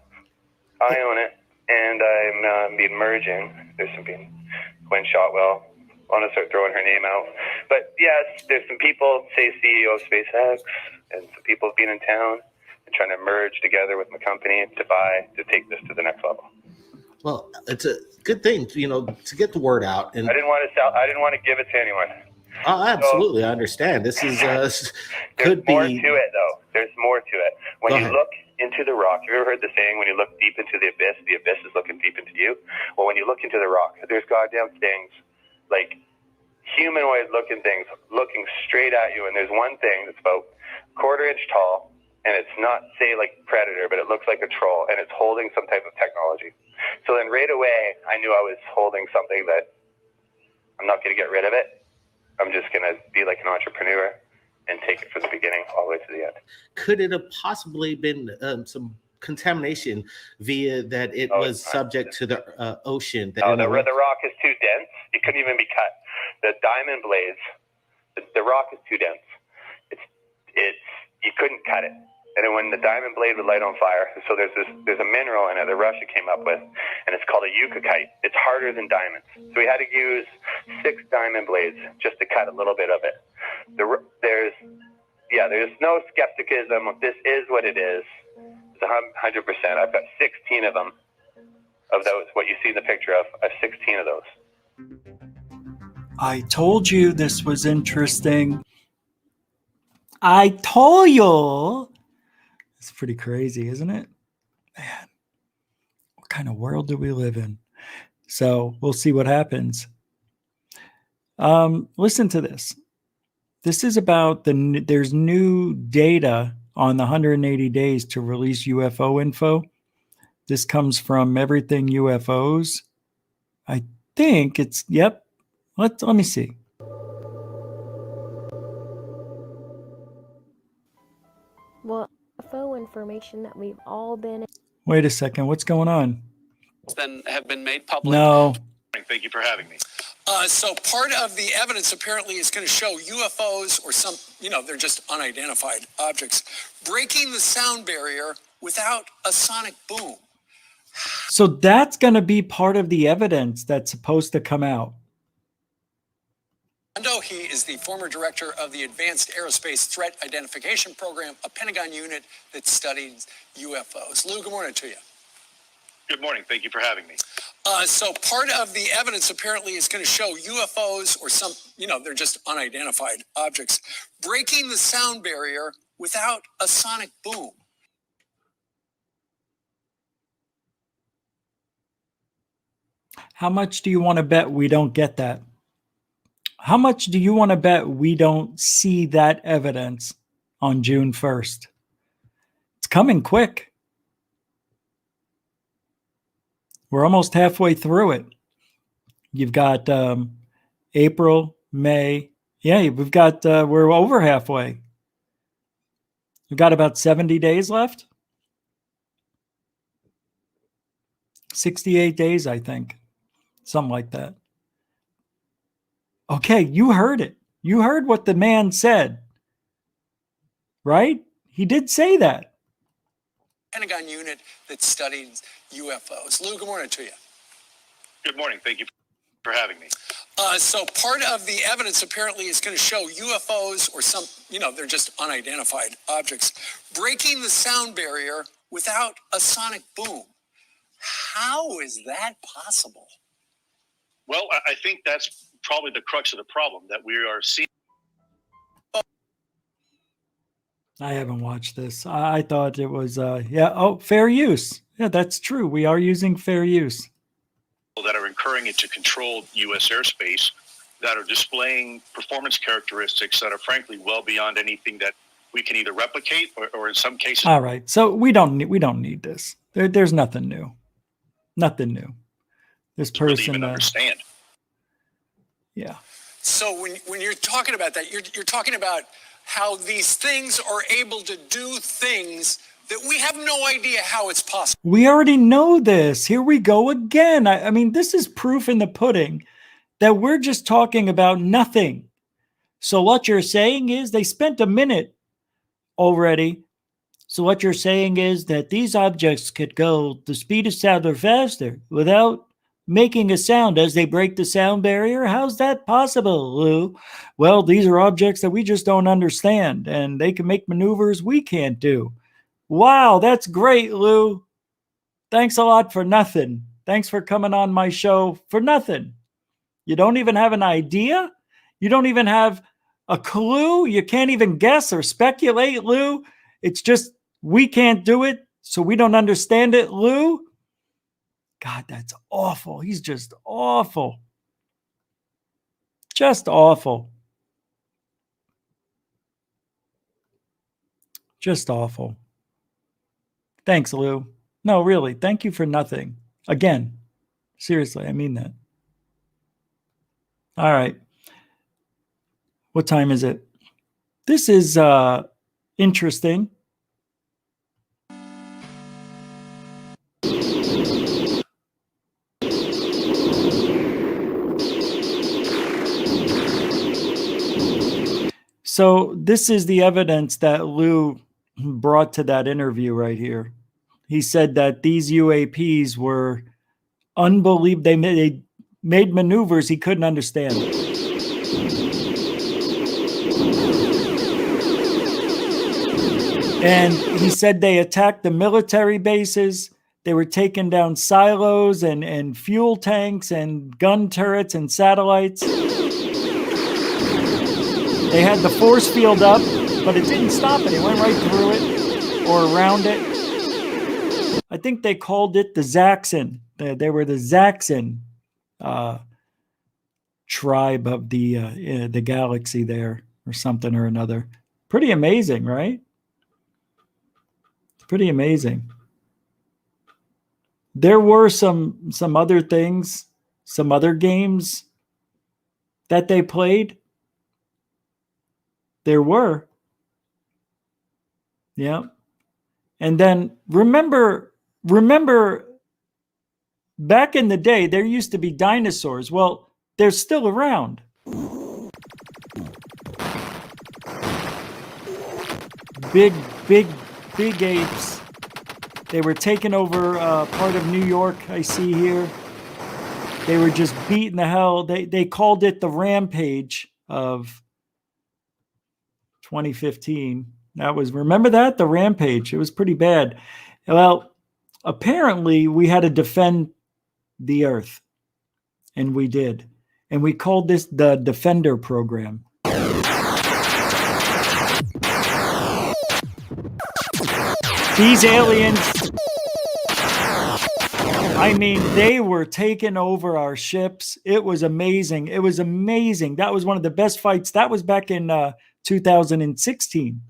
and I'm being merging. There's some being Gwen Shotwell. I want to start throwing her name out. But yes, there's some people, say CEO of SpaceX, and some people have been in town and trying to merge together with my company to take this to the next level. Well, it's a good thing, to get the word out. And I didn't want to give it to anyone. oh, absolutely, I understand. This is There's more to it, though. There's more to it. When Go you ahead. look into the rock, have you ever heard the saying, when you look deep into the abyss is looking deep into you? Well, when you look into the rock, there's goddamn things, like humanoid-looking things, looking straight at you. And there's one thing that's about a quarter-inch tall, and it's not, say, like Predator, but it looks like a troll, and it's holding some type of technology. So then right away, I knew I was holding something that I'm not going to get rid of it. I'm just going to be like an entrepreneur and take it from the beginning all the way to the end. Could it have possibly been some contamination via that it was subject to the ocean? No, the rock is too dense. It couldn't even be cut. The diamond blades, the rock is too dense. You couldn't cut it. And then when the diamond blade would light on fire, so there's a mineral in it that Russia came up with, and it's called a eucalyptite. It's harder than diamonds. So we had to use 6 diamond blades just to cut a little bit of it. There's no skepticism. This is what it is. It's 100%. I've got 16 of them, of those, what you see in the picture of. I have 16 of those. I told you this was interesting. I told you. It's pretty crazy, isn't it? Man, what kind of world do we live in? So we'll see what happens. Listen to this. This is about there's new data on the 180 days to release UFO info. This comes from Everything UFOs. I think it's, yep. Let me see. Well, UFO information that we've all been. Wait a second. What's going on? Then have been made public. No. Thank you for having me. So part of the evidence apparently is going to show UFOs or some, they're just unidentified objects breaking the sound barrier without a sonic boom. So that's going to be part of the evidence that's supposed to come out. He is the former director of the Advanced Aerospace Threat Identification Program, a Pentagon unit that studies UFOs. Lou, good morning to you. Good morning. Thank you for having me. So part of the evidence apparently is going to show UFOs or some, they're just unidentified objects breaking the sound barrier without a sonic boom. How much do you want to bet we don't get that? How much do you want to bet we don't see that evidence on June 1st? It's coming quick. We're almost halfway through it. You've got April, May. Yeah, we've got, we're over halfway. We've got about 70 days left. 68 days, I think. Something like that. Okay, you heard it. You heard what the man said. Right? He did say that. Pentagon unit that studies UFOs. Lou, good morning to you. Good morning. Thank you for having me. So part of the evidence apparently is going to show UFOs or some, they're just unidentified objects breaking the sound barrier without a sonic boom. How is that possible? Well, I think that's probably the crux of the problem, that we are seeing. I haven't watched this. I thought it was, fair use. Yeah, that's true. We are using fair use. That are incurring it to control U.S. airspace, that are displaying performance characteristics that are frankly well beyond anything that we can either replicate or in some cases. All right. So we don't need this. There's nothing new. Nothing new. This person really even understand. Yeah. So when you're talking about that, you're talking about how these things are able to do things that we have no idea how it's possible. We already know this. Here we go again. I mean, this is proof in the pudding that we're just talking about nothing. So what you're saying is they spent a minute already. So what you're saying is that these objects could go the speed of sound or faster without making a sound as they break the sound barrier? How's that possible, Lou? Well, these are objects that we just don't understand, and they can make maneuvers we can't do. Wow, that's great, Lou. Thanks a lot for nothing. Thanks for coming on my show for nothing. You don't even have an idea? You don't even have a clue? You can't even guess or speculate, Lou? It's just we can't do it, so we don't understand it, Lou? God, that's awful. He's just awful. Just awful. Just awful. Thanks, Lou. No, really, thank you for nothing. Again, seriously, I mean that. All right. What time is it? This is interesting. So this is the evidence that Lou brought to that interview right here. He said that these UAPs were unbelievable. They made maneuvers he couldn't understand. And he said they attacked the military bases. They were taking down silos and fuel tanks and gun turrets and satellites. They had the force field up, but it didn't stop it. It went right through it or around it. I think they called it the Zaxxon. They were the Zaxxon tribe of the galaxy there, or something or another. Pretty amazing, right? It's pretty amazing. There were some other things, some other games that they played. There were. Yeah. And then remember back in the day, there used to be dinosaurs. Well, they're still around. Big apes. They were taking over part of New York, I see here. They were just beating the hell. They called it the Rampage of 2015. That was, remember that? The Rampage. It was pretty bad. Well, apparently we had to defend the Earth. And we did. And we called this the Defender Program. These aliens, I mean, they were taking over our ships. It was amazing. It was amazing. That was one of the best fights. That was back in 2016.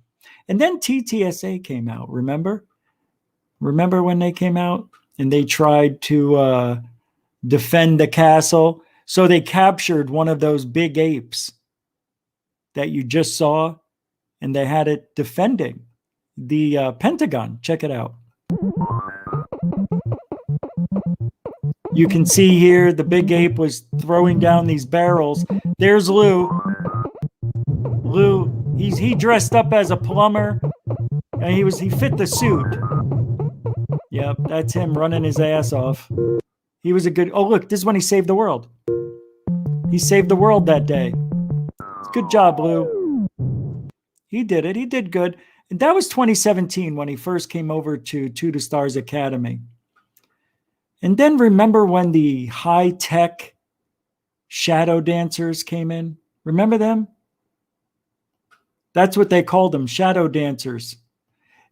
And then TTSA came out, remember? Remember when they came out? And they tried to defend the castle. So they captured one of those big apes that you just saw, and they had it defending the Pentagon. Check it out. You can see here the big ape was throwing down these barrels. There's Lou. Lou, he dressed up as a plumber, and he fit the suit. Yep, that's him running his ass off. He was a good. Oh, look, this is when he saved the world. He saved the world that day. Good job, Lou. He did it. He did good. And that was 2017 when he first came over to the Stars Academy. And then remember when the high-tech shadow dancers came in? Remember them? That's what they called them, shadow dancers.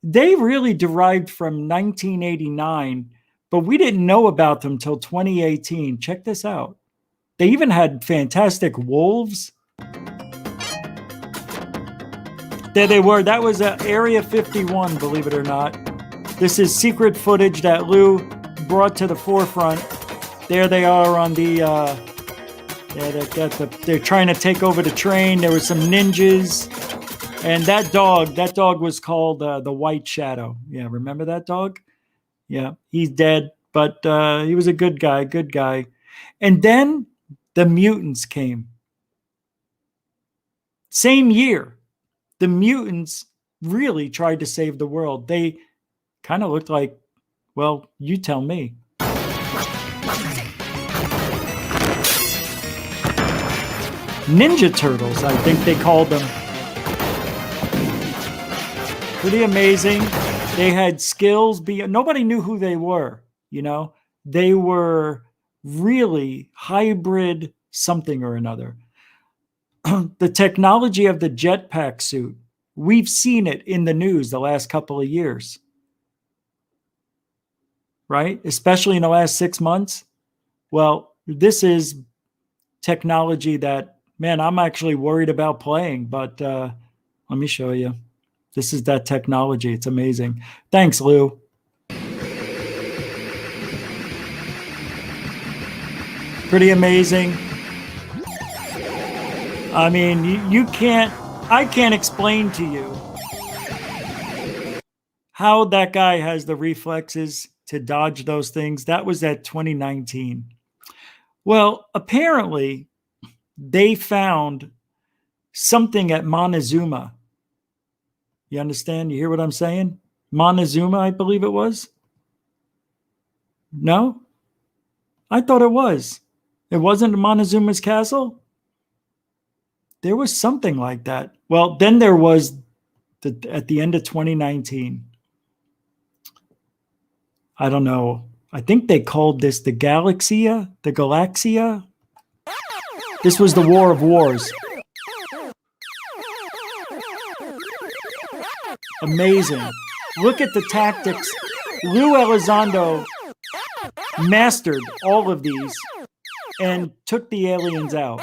They really derived from 1989, but we didn't know about them till 2018. Check this out. They even had fantastic wolves. There they were. That was Area 51, believe it or not. This is secret footage that Lou brought to the forefront. There they are on the... they're trying to take over the train. There were some ninjas. And that dog was called the White Shadow. Yeah, remember that dog? Yeah, he's dead, but he was a good guy. And then the mutants came. Same year. The mutants really tried to save the world. They kind of looked like, well, you tell me. Ninja Turtles, I think they called them. Pretty amazing. They had skills. Nobody knew who they were, you know. They were really hybrid something or another. The technology of the jetpack suit, we've seen it in the news the last couple of years, right? Especially in the last 6 months. Well, this is technology that, man, I'm actually worried about playing, but let me show you. This is that technology. It's amazing. Thanks, Lou. Pretty amazing. I mean, I can't explain to you how that guy has the reflexes to dodge those things. That was at 2019. Well, apparently they found something at Montezuma. You understand? You hear what I'm saying? Montezuma, I believe it was. No? I thought it was. It wasn't Montezuma's castle? There was something like that. Well, then there was at the end of 2019. I don't know. I think they called this the Galaxia. This was the War of Wars. Amazing. Look at the tactics. Lou Elizondo mastered all of these and took the aliens out.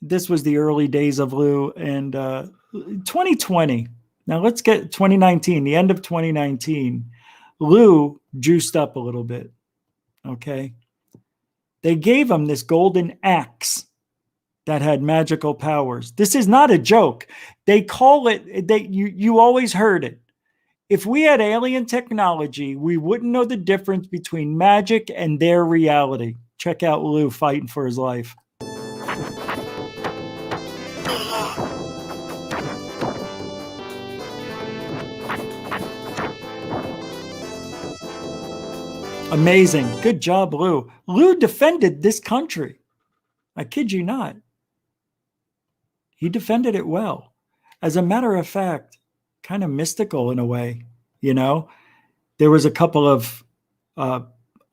This was the early days of Lou, and 2020. Now let's get 2019, the end of 2019. Lou juiced up a little bit, okay? They gave him this golden axe that had magical powers. This is not a joke. They call it, you always heard it. If we had alien technology, we wouldn't know the difference between magic and their reality. Check out Lou fighting for his life. Amazing. Good job, Lou. Lou defended this country. I kid you not. He defended it well. As a matter of fact, kind of mystical in a way, you know? There was a couple of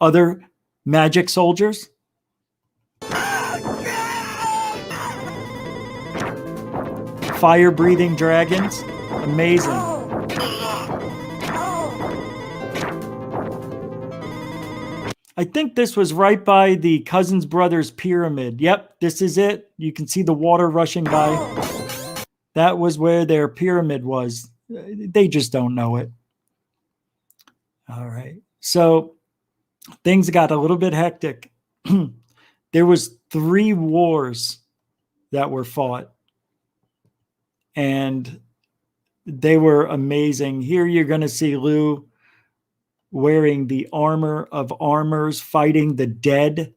other magic soldiers. Fire-breathing dragons. Amazing. I think this was right by the Cousins Brothers Pyramid. Yep, this is it. You can see the water rushing by. That was where their pyramid was. They just don't know it. All right. So things got a little bit hectic. There was 3 wars that were fought. And they were amazing. Here you're going to see Lou wearing the armor of armors, fighting the dead.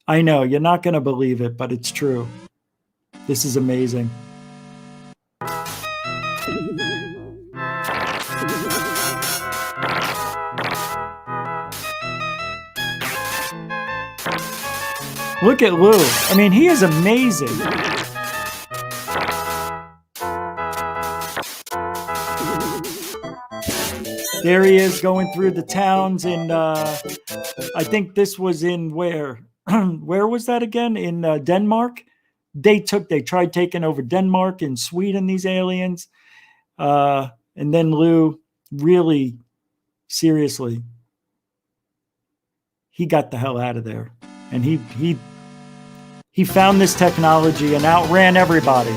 I know, you're not going to believe it, but it's true. This is amazing. Look at Lou. I mean, he is amazing. There he is going through the towns in, I think this was in where? Where was that again? In Denmark? They tried taking over Denmark and Sweden, these aliens. And then Lou, really, seriously, he got the hell out of there. And he found this technology and outran everybody.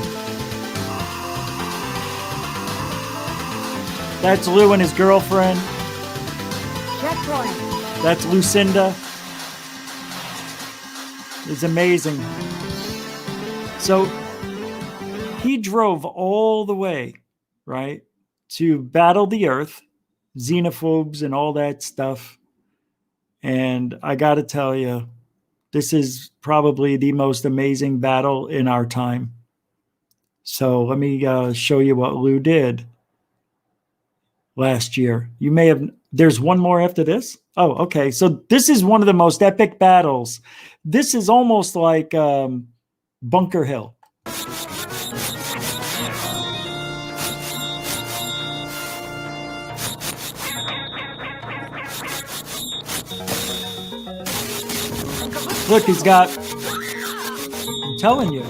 That's Lou and his girlfriend. Checkpoint. That's Lucinda. It's amazing. So he drove all the way, right, to battle the Earth, xenophobes and all that stuff. And I got to tell you, this is probably the most amazing battle in our time. So let me show you what Lou did last year. You may have There's one more after this? Oh, okay. So this is one of the most epic battles. This is almost like Bunker Hill. Look, he's got, I'm telling you.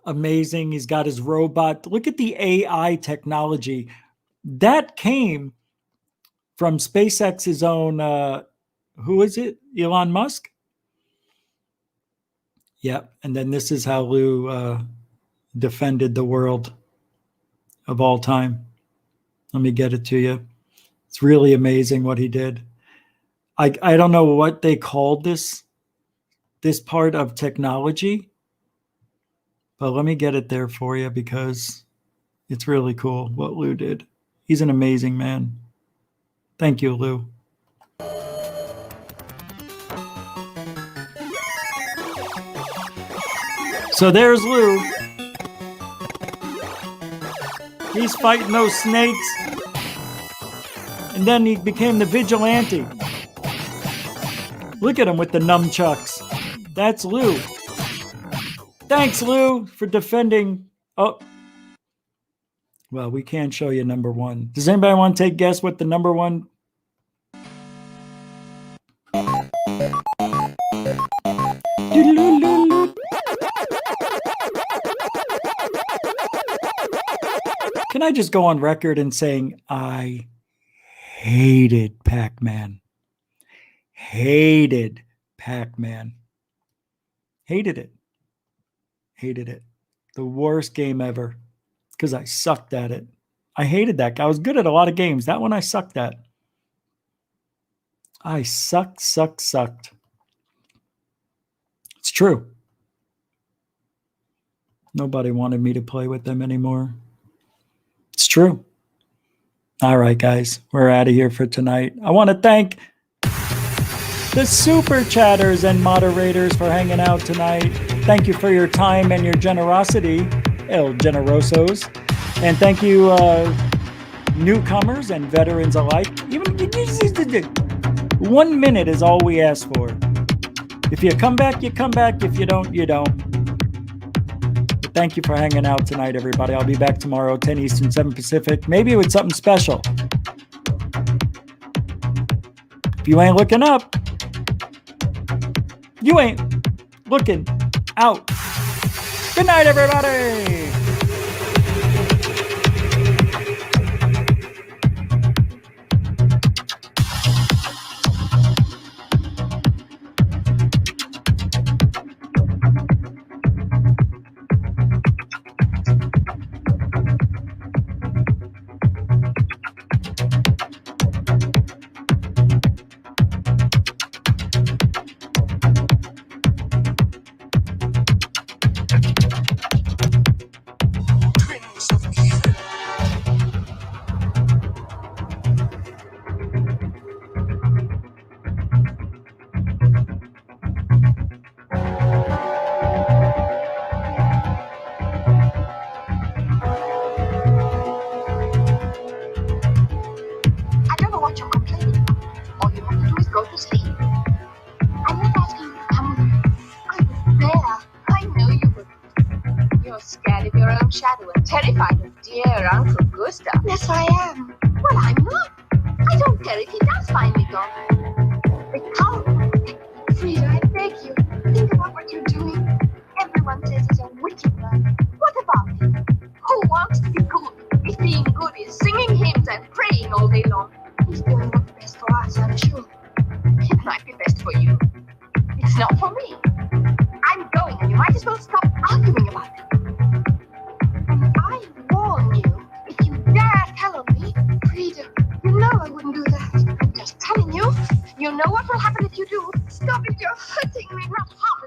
Amazing. He's got his robot. Look at the AI technology. That came from SpaceX's own, who is it? Elon Musk? Yep. And then this is how Lou defended the world of all time. Let me get it to you. It's really amazing what he did. I don't know what they called this part of technology, but let me get it there for you because it's really cool what Lou did. He's an amazing man. Thank you, Lou. So there's Lou. He's fighting those snakes. And then he became the vigilante. Look at him with the nunchucks. That's Lou. Thanks, Lou, for defending. Oh. Well, we can't show you number one. Does anybody want to take a guess what the number one? Can I just go on record and saying I hated Pac-Man. Hated Pac-Man. Hated it. Hated it. The worst game ever. Because I sucked at it. I hated that guy. I was good at a lot of games. That one I sucked at. I sucked. It's true. Nobody wanted me to play with them anymore. It's true. All right, guys. We're out of here for tonight. I want to thank the super chatters and moderators for hanging out tonight. Thank you for your time and your generosity, El Generosos. And thank you, newcomers and veterans alike. Even 1 minute is all we ask for. If you come back, you come back. If you don't, you don't. But thank you for hanging out tonight, everybody. I'll be back tomorrow, 10 Eastern, 7 Pacific, maybe with something special. If you ain't looking up, you ain't looking out. Good night, everybody. Yes, I am. Well, I'm not. I don't care if he does find me gone. But how? Frida, I beg you, think about what you're doing. Everyone says he's a wicked man. What about him? Who wants to be good if being good is singing hymns and praying all day long? He's doing what's best for us, I'm sure. It might be best for you. It's not for me. I'm going, and you might as well stop arguing about it. And I warn you. Dare tell on me, Frida, you know I wouldn't do that. I'm just telling you. You know what will happen if you do. Stop it, you're hurting me, not harming.